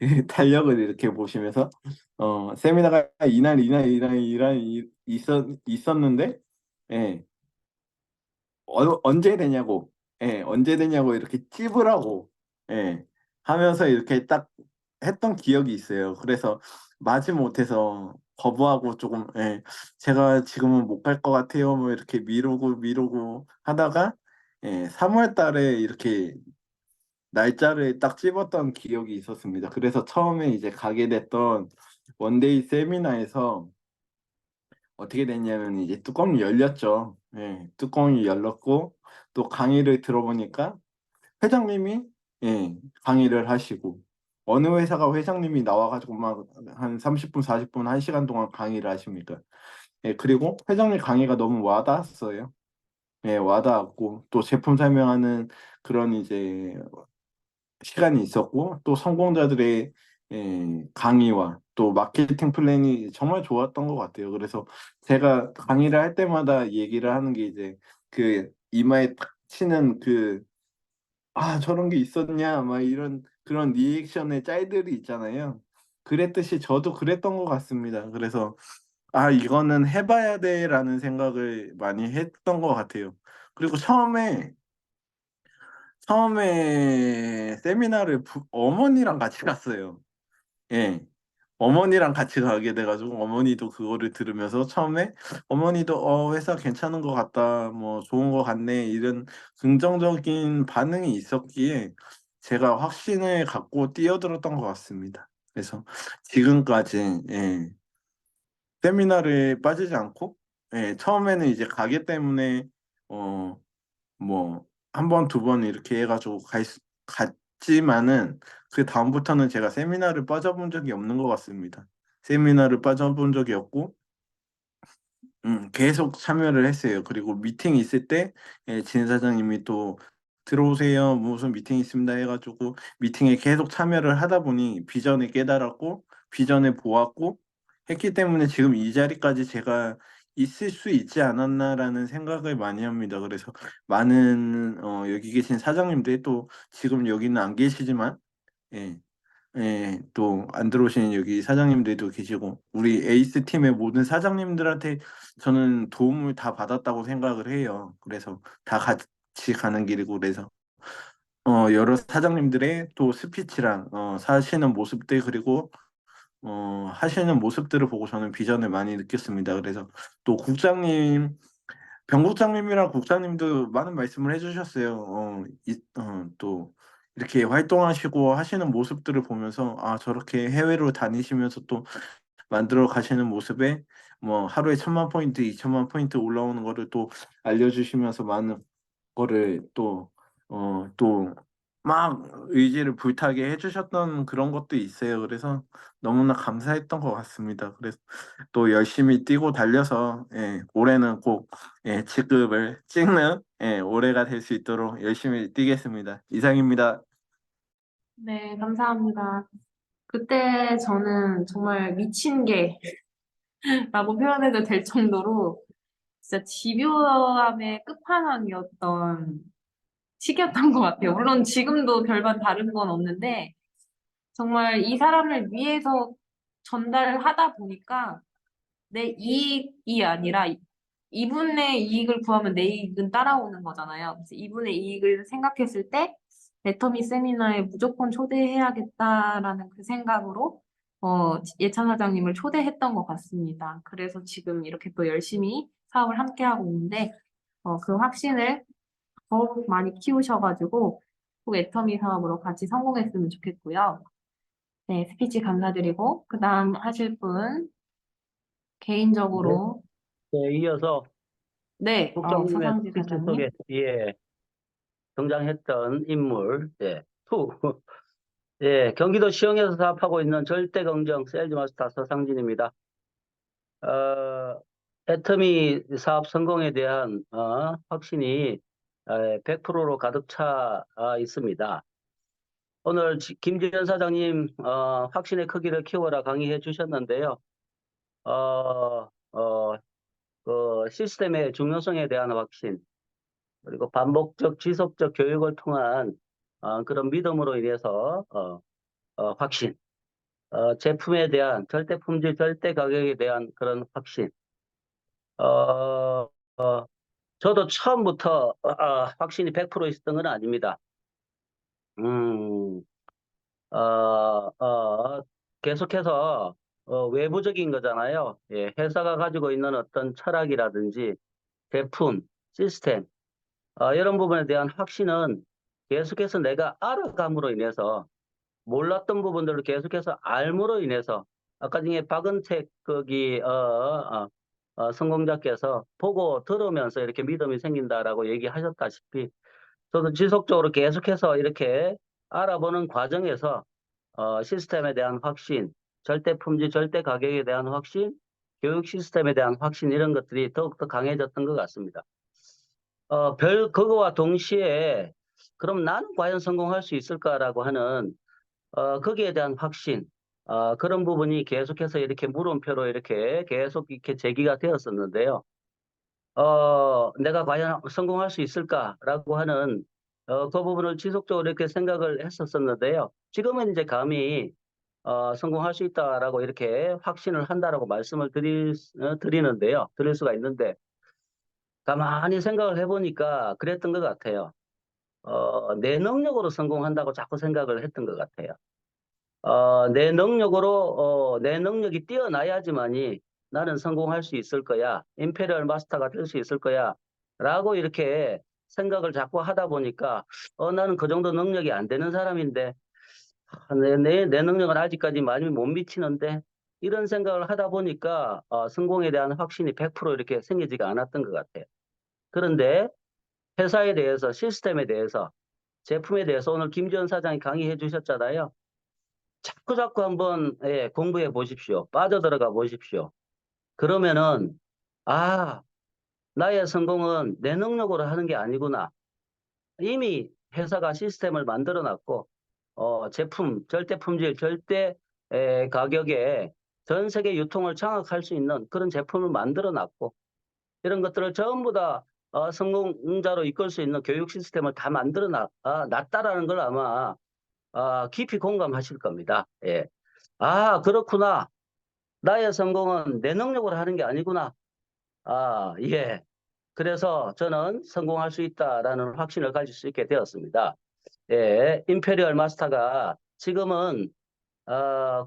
그 달력을 이렇게 보시면서 세미나가 있었는데 예, 언제 되냐고 언제 되냐고 이렇게 찝으라고 예, 하면서 이렇게 딱 했던 기억이 있어요. 그래서 마지못해서 거부하고 조금 제가 지금은 못 갈 것 같아요. 뭐 이렇게 미루고 하다가 3월 달에 이렇게 날짜를 딱 찝었던 기억이 있었습니다. 그래서 처음에 이제 가게 됐던 원데이 세미나에서 어떻게 됐냐면 이제 뚜껑이 열렸죠. 뚜껑이 열렸고 또 강의를 들어보니까 회장님이 강의를 하시고 어느 회사가 회장님이 나와가지고 막 한 30분, 40분, 1시간 동안 강의를 하십니까? 그리고 회장님 강의가 너무 와닿았어요. 와닿았고 또 제품 설명하는 그런 이제 시간이 있었고 또 성공자들의 강의와 또 마케팅 플랜이 정말 좋았던 것 같아요. 그래서 제가 강의를 할 때마다 얘기를 하는 게 이제 그 이마에 탁 치는 그 아, 저런 게 있었냐, 막 이런 그런 리액션의 짤들이 있잖아요. 그랬듯이 저도 그랬던 것 같습니다. 그래서 아, 이거는 해봐야 돼라는 생각을 많이 했던 것 같아요. 그리고 처음에 세미나를 어머니랑 같이 갔어요. 예. 어머니랑 같이 가게 돼가지고 어머니도 그거를 들으면서 처음에 어머니도 회사 괜찮은 것 같다, 뭐 좋은 것 같네 이런 긍정적인 반응이 있었기에 제가 확신을 갖고 뛰어들었던 것 같습니다. 그래서 지금까지 세미나를 빠지지 않고 처음에는 이제 가게 때문에 어 뭐 한 번, 두 번 이렇게 해가지고 갔지만은 그 다음부터는 제가 세미나를 빠져본 적이 없는 것 같습니다. 세미나를 빠져본 적이 없고 계속 참여를 했어요. 그리고 미팅 있을 때 진 사장님이 또 들어오세요. 무슨 미팅 있습니다 해가지고 미팅에 계속 참여를 하다 보니 비전을 깨달았고 비전을 보았고 했기 때문에 지금 이 자리까지 제가 있을 수 있지 않았나라는 생각을 많이 합니다. 그래서 많은 여기 계신 사장님들 또 지금 여기는 안 계시지만 예, 또 안 들어오신 여기 사장님들도 계시고 우리 에이스 팀의 모든 사장님들한테 저는 도움을 다 받았다고 생각을 해요. 그래서 다 같이 가는 길이고 그래서 여러 사장님들의 또 스피치랑 사시는 모습들 그리고 하시는 모습들을 보고 저는 비전을 많이 느꼈습니다. 그래서 또 국장님 병국장님이랑 국장님도 많은 말씀을 해주셨어요. 또 이렇게 활동하시고 하시는 모습들을 보면서 아 저렇게 해외로 다니시면서 또 만들어 가시는 모습에 뭐 하루에 1,000만 포인트, 2,000만 포인트 올라오는 거를 또 알려주시면서 많은 거를 또 막 의지를 불타게 해주셨던 그런 것도 있어요. 그래서 너무나 감사했던 것 같습니다. 그래서 또 열심히 뛰고 달려서 올해는 꼭 직급을 찍는 올해가 될 수 있도록 열심히 뛰겠습니다. 이상입니다. 네, 감사합니다. 그때 저는 정말 미친 개라고 표현해도 될 정도로 진짜 집요함의 끝판왕이었던 시기였던 것 같아요. 물론 지금도 별반 다른 건 없는데 정말 이 사람을 위해서 전달을 하다 보니까 내 이익이 아니라 이분의 이익을 구하면 내 이익은 따라오는 거잖아요. 그래서 이분의 이익을 생각했을 때 애터미 세미나에 무조건 초대해야겠다라는 그 생각으로 예찬 사장님을 초대했던 것 같습니다. 그래서 지금 이렇게 또 열심히 사업을 함께 하고 있는데 그 확신을 더욱 많이 키우셔가지고 꼭 애터미 사업으로 같이 성공했으면 좋겠고요. 네, 스피치 감사드리고 그다음 하실 분 네, 개인적으로 이어서 네, 국장님의 서상지 스피치 사장님. 속에 등장했던 인물, 투. 경기도 시흥에서 사업하고 있는 절대긍정 세일즈마스터 서상진입니다. 애터미 사업 성공에 대한 확신이 100%로 가득 차 있습니다. 오늘 김지현 사장님 확신의 크기를 키워라 강의해 주셨는데요. 어, 어, 그 시스템의 중요성에 대한 확신, 그리고 반복적 지속적 교육을 통한 그런 믿음으로 인해서 확신, 제품에 대한 절대 품질, 절대 가격에 대한 그런 확신. 어, 저도 처음부터 확신이 100% 있었던 건 아닙니다. 음, 어, 계속해서 외부적인 거잖아요. 회사가 가지고 있는 어떤 철학이라든지 제품, 시스템, 이런 부분에 대한 확신은 계속해서 내가 알아감으로 인해서 몰랐던 부분들을 계속해서 알므로 인해서 아까 중에 박은택 거기 성공자께서 보고 들으면서 이렇게 믿음이 생긴다라고 얘기하셨다시피 저도 지속적으로 계속해서 이렇게 알아보는 과정에서 시스템에 대한 확신, 절대 품질, 절대 가격에 대한 확신, 교육 시스템에 대한 확신 이런 것들이 더욱더 강해졌던 것 같습니다. 그거와 동시에 그럼 나는 과연 성공할 수 있을까라고 하는 거기에 대한 확신, 그런 부분이 계속해서 이렇게 물음표로 이렇게 계속 이렇게 제기가 되었었는데요. 내가 과연 성공할 수 있을까라고 하는 그 부분을 지속적으로 이렇게 생각을 했었었는데요. 지금은 이제 감히 성공할 수 있다라고 이렇게 확신을 한다라고 말씀을 드리는데요. 드릴 수가 있는데 가만히 생각을 해보니까 그랬던 것 같아요. 내 능력으로 성공한다고 자꾸 생각을 했던 것 같아요. 내 내 능력이 뛰어나야지만이 나는 성공할 수 있을 거야. 임페리얼 마스터가 될 수 있을 거야. 라고 이렇게 생각을 자꾸 하다 보니까, 나는 그 정도 능력이 안 되는 사람인데, 내 능력은 아직까지 많이 못 미치는데, 이런 생각을 하다 보니까, 성공에 대한 확신이 100% 이렇게 생기지가 않았던 것 같아요. 그런데 회사에 대해서, 시스템에 대해서, 제품에 대해서 오늘 김지원 사장이 강의해 주셨잖아요. 자꾸 한번 공부해 보십시오. 빠져들어가 보십시오. 그러면은 아, 나의 성공은 내 능력으로 하는 게 아니구나. 이미 회사가 시스템을 만들어 놨고 제품 절대 품질, 절대 가격에 전 세계 유통을 장악할 수 있는 그런 제품을 만들어 놨고 이런 것들을 전부 다 성공자로 이끌 수 있는 교육 시스템을 다 만들어 놨다라는 걸 아마 깊이 공감하실 겁니다. 예. 아, 그렇구나. 나의 성공은 내 능력으로 하는 게 아니구나. 예. 그래서 저는 성공할 수 있다라는 확신을 가질 수 있게 되었습니다. 예. 임페리얼 마스터가 지금은,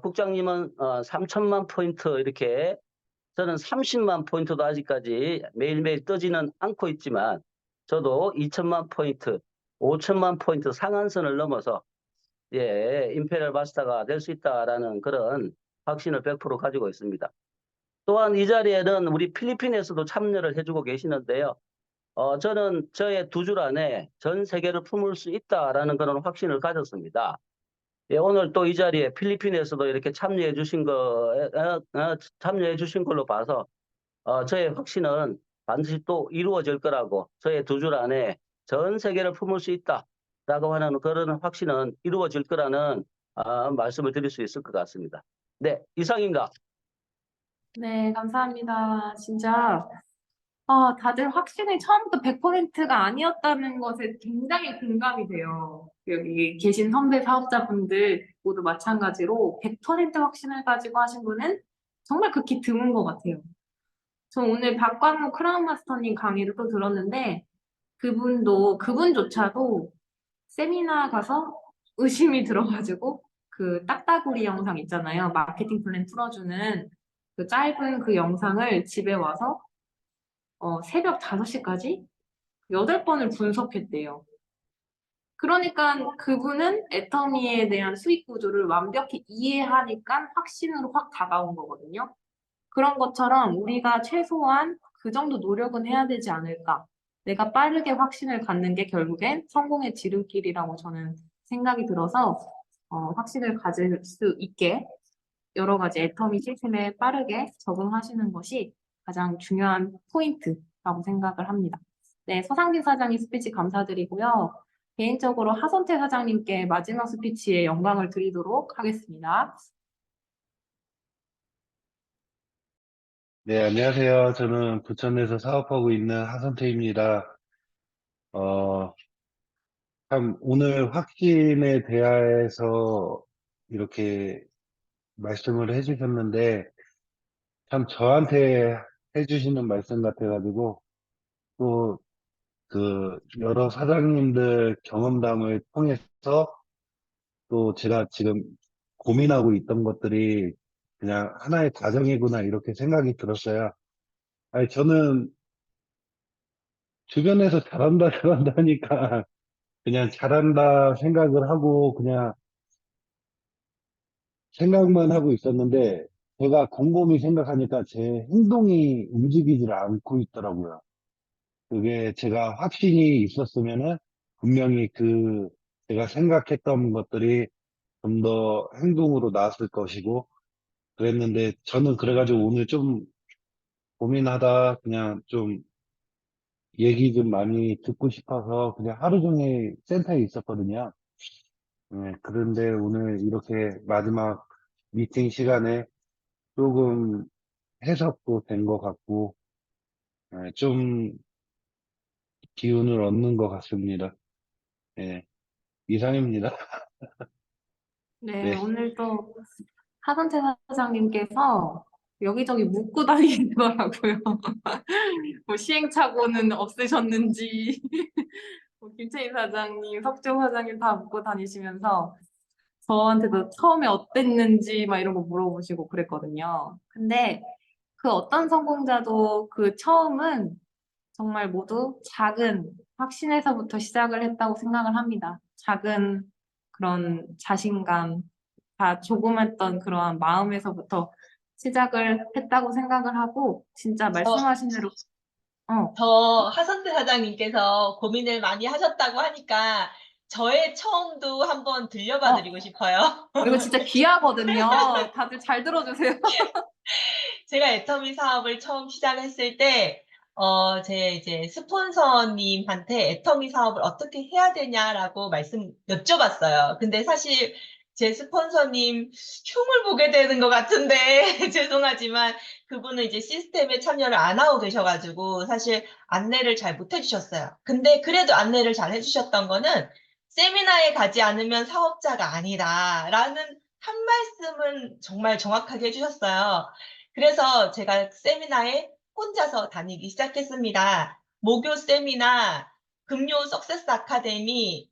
국장님은 3천만 포인트 이렇게 저는 30만 포인트도 아직까지 매일매일 뜨지는 않고 있지만 저도 2천만 포인트, 5천만 포인트 상한선을 넘어서 임페리얼 마스터가 될 수 있다라는 그런 확신을 100% 가지고 있습니다. 또한 이 자리에는 우리 필리핀에서도 참여를 해주고 계시는데요. 저는 저의 2줄 안에 전 세계를 품을 수 있다라는 그런 확신을 가졌습니다. 예, 오늘 또 이 자리에 필리핀에서도 이렇게 참여해 주신 걸로 봐서 저의 확신은 반드시 또 이루어질 거라고 저의 2줄 안에 전 세계를 품을 수 있다라고 하는 그런 확신은 이루어질 거라는 말씀을 드릴 수 있을 것 같습니다. 네, 이상입니다. 네, 감사합니다. 진짜 다들 확신이 처음부터 100%가 아니었다는 것에 굉장히 공감이 돼요. 여기 계신 선배 사업자분들 모두 마찬가지로 100% 확신을 가지고 하신 분은 정말 극히 드문 것 같아요. 저 오늘 박광우 크라운 마스터님 강의를 또 들었는데 그분조차도 세미나 가서 의심이 들어가지고 그 딱따구리 영상 있잖아요. 마케팅 플랜 풀어주는 그 짧은 그 영상을 집에 와서 새벽 5시까지 8번을 분석했대요. 그러니까 그분은 애터미에 대한 수익 구조를 완벽히 이해하니까 확신으로 확 다가온 거거든요. 그런 것처럼 우리가 최소한 그 정도 노력은 해야 되지 않을까. 내가 빠르게 확신을 갖는 게 결국엔 성공의 지름길이라고 저는 생각이 들어서 확신을 가질 수 있게 여러 가지 애터미 시스템에 빠르게 적응하시는 것이 가장 중요한 포인트라고 생각을 합니다. 네, 서상진 사장님 스피치 감사드리고요. 개인적으로 하선태 사장님께 마지막 스피치에 영광을 드리도록 하겠습니다. 네, 안녕하세요. 저는 부천에서 사업하고 있는 하선태입니다. 참, 오늘 확신에 대해서 이렇게 말씀을 해주셨는데, 참 저한테 해주시는 말씀 같아가지고, 또 그 여러 사장님들 경험담을 통해서 또 제가 지금 고민하고 있던 것들이 그냥 하나의 과정이구나 이렇게 생각이 들었어요. 아니, 저는 주변에서 잘한다, 잘한다 하니까 그냥 잘한다 생각을 하고 그냥 생각만 하고 있었는데 제가 곰곰이 생각하니까 제 행동이 움직이질 않고 있더라고요. 그게 제가 확신이 있었으면은 분명히 그 제가 생각했던 것들이 좀 더 행동으로 나왔을 것이고 그랬는데 저는 그래가지고 오늘 좀 고민하다 그냥 좀 얘기 좀 많이 듣고 싶어서 그냥 하루 종일 센터에 있었거든요. 네, 그런데 오늘 이렇게 마지막 미팅 시간에 조금 해석도 된 것 같고, 좀 기운을 얻는 것 같습니다. 네, 이상입니다. 네, 네, 오늘 또 하선태 사장님께서 여기저기 묻고 다니더라고요. 뭐 시행착오는 없으셨는지, 뭐 김채인 사장님, 석종 사장님 다 묻고 다니시면서 저한테도 처음에 어땠는지 막 이런 거 물어보시고 그랬거든요. 근데 그 어떤 성공자도 그 처음은 정말 모두 작은 확신에서부터 시작을 했다고 생각을 합니다. 작은 그런 자신감, 다 조그맸던 그러한 마음에서부터 시작을 했다고 생각을 하고, 진짜 말씀하신 대로, 어, 저 하선태 사장님께서 고민을 많이 하셨다고 하니까 저의 처음도 한번 들려봐 드리고 싶어요. 이거 진짜 귀하거든요. 다들 잘 들어주세요. 제가 애터미 사업을 처음 시작했을 때, 제 이제 스폰서님한테 애터미 사업을 어떻게 해야 되냐라고 여쭤봤어요. 근데 사실 제 스폰서님 흉을 보게 되는 것 같은데, 죄송하지만 그분은 이제 시스템에 참여를 안 하고 계셔가지고 사실 안내를 잘 못 해주셨어요. 근데 그래도 안내를 잘 해주셨던 거는 세미나에 가지 않으면 사업자가 아니다라는 한 말씀은 정말 정확하게 해주셨어요. 그래서 제가 세미나에 혼자서 다니기 시작했습니다. 모교 세미나, 금요 석세스 아카데미,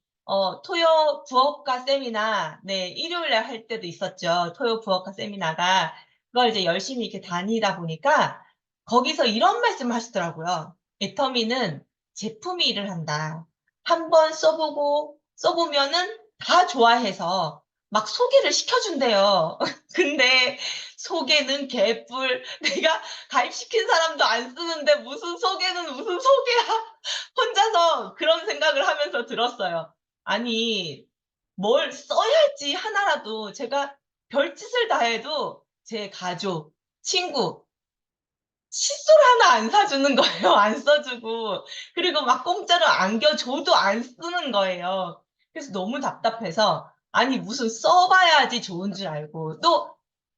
토요 부업가 세미나, 네, 일요일에 할 때도 있었죠. 토요 부업가 세미나가. 그걸 이제 열심히 이렇게 다니다 보니까 거기서 이런 말씀을 하시더라고요. 애터미는 제품이 일을 한다. 한번 써보면은 다 좋아해서 막 소개를 시켜준대요. 근데 소개는 개뿔. 내가 가입시킨 사람도 안 쓰는데 무슨 소개는 무슨 소개야. 혼자서 그런 생각을 하면서 들었어요. 아니, 뭘 써야지 하나라도 제가 별짓을 다 해도 제 가족, 친구, 칫솔 하나 안 사주는 거예요. 안 써주고. 그리고 막 공짜로 안겨줘도 안 쓰는 거예요. 그래서 너무 답답해서, 아니, 무슨 써봐야지 좋은 줄 알고, 또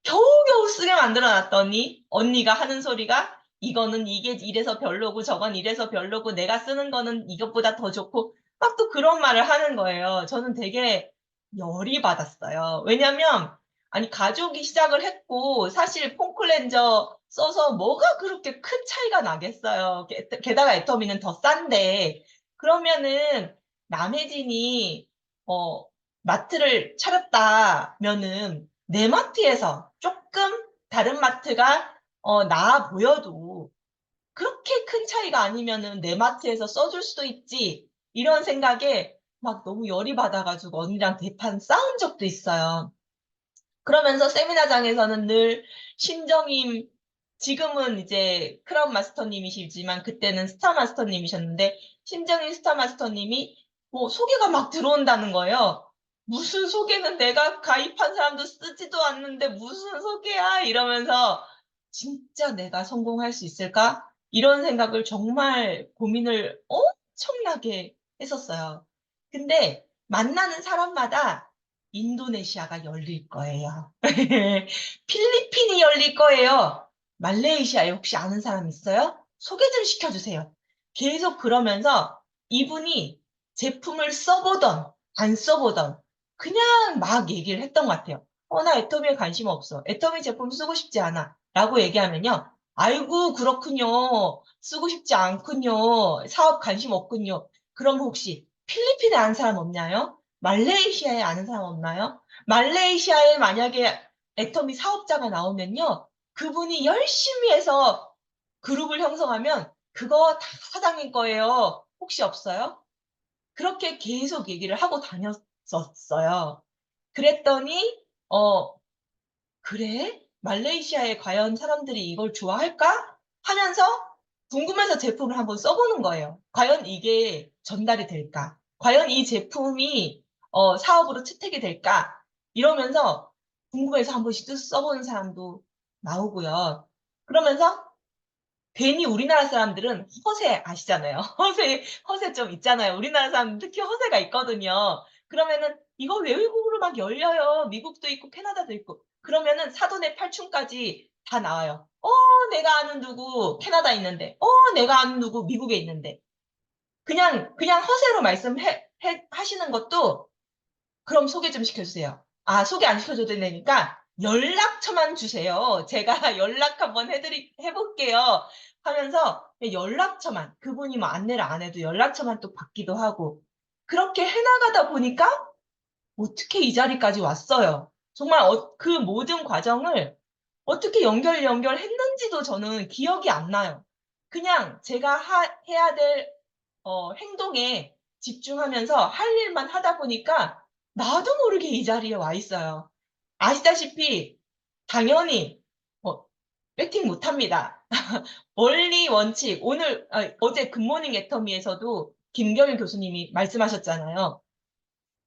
겨우겨우 쓰게 만들어 놨더니, 언니가 하는 소리가, 이거는 이게 이래서 별로고, 저건 이래서 별로고, 내가 쓰는 거는 이것보다 더 좋고, 막 또 그런 말을 하는 거예요. 저는 되게 열이 받았어요. 왜냐면, 아니, 가족이 시작을 했고, 사실 폼클렌저 써서 뭐가 그렇게 큰 차이가 나겠어요. 게다가 애터미는 더 싼데. 그러면은, 남혜진이, 어, 마트를 차렸다면은, 내 마트에서 조금 다른 마트가, 나아 보여도, 그렇게 큰 차이가 아니면은 내 마트에서 써줄 수도 있지. 이런 생각에 막 너무 열이 받아가지고 언니랑 대판 싸운 적도 있어요. 그러면서 세미나장에서는 늘 심정임, 지금은 이제 크라운 마스터님이시지만 그때는 스타 마스터님이셨는데 심정임 스타 마스터님이 뭐 소개가 막 들어온다는 거예요. 무슨 소개는 내가 가입한 사람도 쓰지도 않는데 무슨 소개야? 이러면서 진짜 내가 성공할 수 있을까? 이런 생각을 정말 고민을 엄청나게 했었어요. 근데 만나는 사람마다 인도네시아가 열릴 거예요. 필리핀이 열릴 거예요. 말레이시아에 혹시 아는 사람 있어요? 소개 좀 시켜주세요. 계속 그러면서 이분이 제품을 써보던 안 써보던 그냥 막 얘기를 했던 것 같아요. 나 애터미에 관심 없어. 애터미 제품 쓰고 싶지 않아. 라고 얘기하면요. 아이고, 그렇군요. 쓰고 싶지 않군요. 사업 관심 없군요. 그럼 혹시 필리핀에 아는 사람 없나요? 말레이시아에 아는 사람 없나요? 말레이시아에 만약에 애터미 사업자가 나오면요. 그분이 열심히 해서 그룹을 형성하면 그거 다 사장님 거예요. 혹시 없어요? 그렇게 계속 얘기를 하고 다녔었어요. 그랬더니, 그래? 말레이시아에 과연 사람들이 이걸 좋아할까? 하면서 궁금해서 제품을 한번 써보는 거예요. 과연 이게 전달이 될까? 과연 이 제품이 사업으로 채택이 될까? 이러면서 궁금해서 한 번씩 써보는 사람도 나오고요. 그러면서 괜히 우리나라 사람들은 허세 아시잖아요. 허세 좀 있잖아요. 우리나라 사람 특히 허세가 있거든요. 그러면은 이거 외국으로 막 열려요. 미국도 있고 캐나다도 있고. 그러면은 사돈의 팔촌까지 다 나와요. 내가 아는 누구 캐나다 있는데. 내가 아는 누구 미국에 있는데. 그냥 허세로 하시는 것도 그럼 소개 좀 시켜주세요. 아, 소개 안 시켜줘도 되니까 연락처만 주세요. 제가 연락 한번 해볼게요. 하면서 연락처만, 그분이 뭐 안내를 안 해도 연락처만 또 받기도 하고, 그렇게 해나가다 보니까 어떻게 이 자리까지 왔어요. 정말 그 모든 과정을 어떻게 연결했는지도 저는 기억이 안 나요. 그냥 제가 해야 될 행동에 집중하면서 할 일만 하다 보니까 나도 모르게 이 자리에 와 있어요. 아시다시피 당연히 배팅 못합니다. 원리 원칙 어제 굿모닝 애터미에서도 김경일 교수님이 말씀하셨잖아요.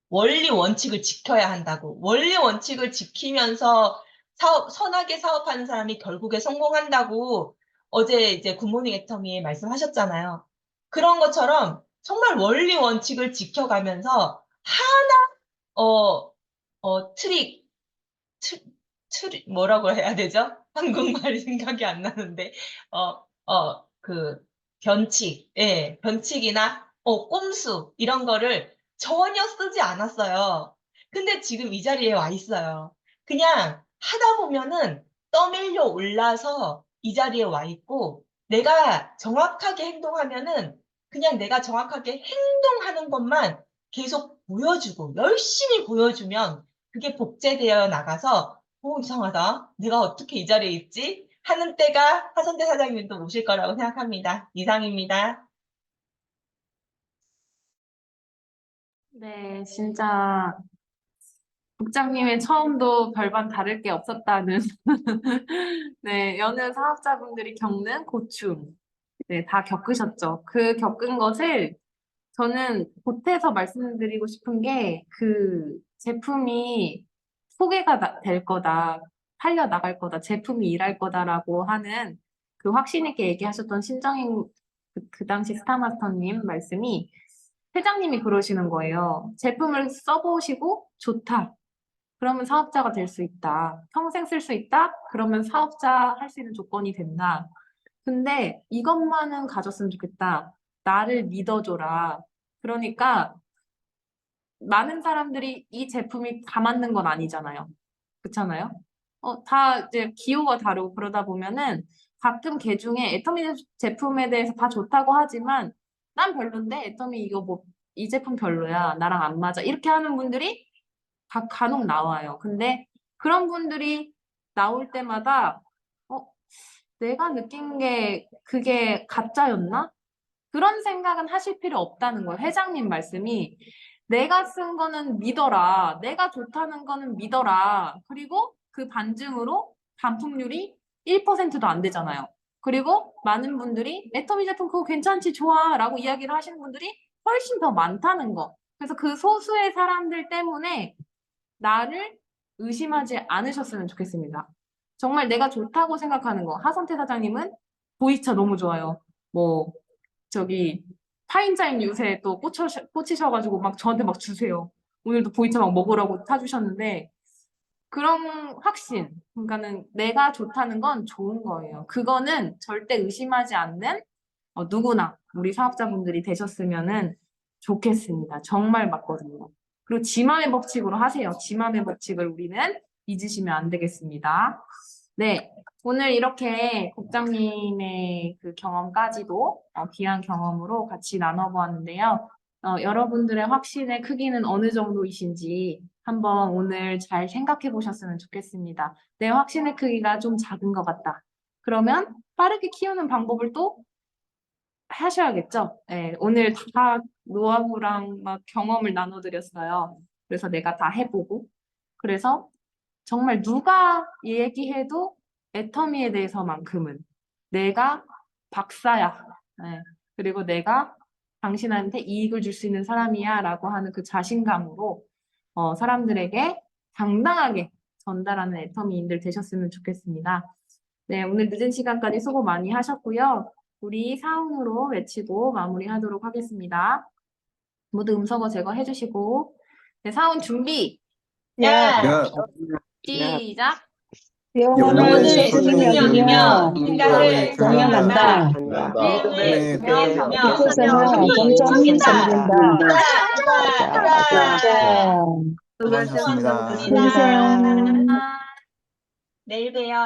원리 원칙을 지켜야 한다고. 원리 원칙을 지키면서 선하게 사업하는 사람이 결국에 성공한다고 어제 이제 굿모닝 애터미에 말씀하셨잖아요. 그런 것처럼 정말 원리 원칙을 지켜가면서 어, 트릭, 뭐라고 해야 되죠? 한국말이 생각이 안 나는데, 그, 변칙, 예, 변칙이나, 꼼수, 이런 거를 전혀 쓰지 않았어요. 근데 지금 이 자리에 와 있어요. 그냥 하다 보면은 떠밀려 올라서 이 자리에 와 있고, 내가 정확하게 행동하면은 그냥 내가 정확하게 행동하는 것만 계속 보여주고, 열심히 보여주면 그게 복제되어 나가서 이상하다. 내가 어떻게 이 자리에 있지? 하는 때가 하선대 사장님도 오실 거라고 생각합니다. 이상입니다. 네, 진짜 국장님의 처음도 별반 다를 게 없었다는 네, 여느 사업자분들이 겪는 고충 네, 다 겪으셨죠. 그 겪은 것을 저는 보태서 말씀드리고 싶은 게 그 제품이 소개가 될 거다, 팔려 나갈 거다, 제품이 일할 거다라고 하는 그 확신 있게 얘기하셨던 신정인 그 당시 스타마스터님 말씀이 회장님이 그러시는 거예요. 제품을 써보시고 좋다. 그러면 사업자가 될 수 있다. 평생 쓸 수 있다? 그러면 사업자 할 수 있는 조건이 된다. 근데 이것만은 가졌으면 좋겠다. 나를 믿어줘라. 그러니까 많은 사람들이 이 제품이 다 맞는 건 아니잖아요. 그렇잖아요? 다 이제 기호가 다르고 그러다 보면은 가끔 개 중에 애터미 제품에 대해서 다 좋다고 하지만 난 별론데 애터미 이거 뭐 이 제품 별로야. 나랑 안 맞아. 이렇게 하는 분들이 간혹 나와요. 근데 그런 분들이 나올 때마다 어, 내가 느낀 게 그게 가짜였나? 그런 생각은 하실 필요 없다는 거예요. 회장님 말씀이 내가 쓴 거는 믿어라. 내가 좋다는 거는 믿어라. 그리고 그 반증으로 반품률이 1%도 안 되잖아요. 그리고 많은 분들이 애터미 제품 그거 괜찮지 좋아 라고 이야기를 하시는 분들이 훨씬 더 많다는 거. 그래서 그 소수의 사람들 때문에 나를 의심하지 않으셨으면 좋겠습니다. 정말 내가 좋다고 생각하는 거. 하선태 사장님은 보이차 너무 좋아요. 뭐 저기 파인자임 요새 또 꽂히셔가지고 막 저한테 막 주세요. 오늘도 보이차 막 먹으라고 타주셨는데 그런 확신, 그러니까는 내가 좋다는 건 좋은 거예요. 그거는 절대 의심하지 않는 누구나 우리 사업자분들이 되셨으면은 좋겠습니다. 정말 맞거든요. 그리고 지맘의 법칙으로 하세요. 지맘의 법칙을 우리는 잊으시면 안 되겠습니다. 네, 오늘 이렇게 국장님의 그 경험까지도 귀한 경험으로 같이 나눠보았는데요. 여러분들의 확신의 크기는 어느 정도이신지 한번 오늘 잘 생각해 보셨으면 좋겠습니다. 내 확신의 크기가 좀 작은 것 같다. 그러면 빠르게 키우는 방법을 또 하셔야겠죠? 네, 오늘 다 노하우랑 막 경험을 나눠드렸어요. 그래서 내가 다 해보고. 그래서 정말 누가 얘기해도 애터미에 대해서만큼은 내가 박사야. 네, 그리고 내가 당신한테 이익을 줄 수 있는 사람이야 라고 하는 그 자신감으로 사람들에게 당당하게 전달하는 애터미인들 되셨으면 좋겠습니다. 네, 오늘 늦은 시간까지 수고 많이 하셨고요. 우리 사운으로 외치고 마무리하도록 하겠습니다. 모두 음성어 제거해 주시고 네, 사운 준비 야, 시작. 영혼을 스승이 여기며 생각을 경영한다. 믿음을 경영하며 빛에서는 점점 섬긴다. 자, 수고하셨습니다. 안녕히 계세요. 내일 봬요.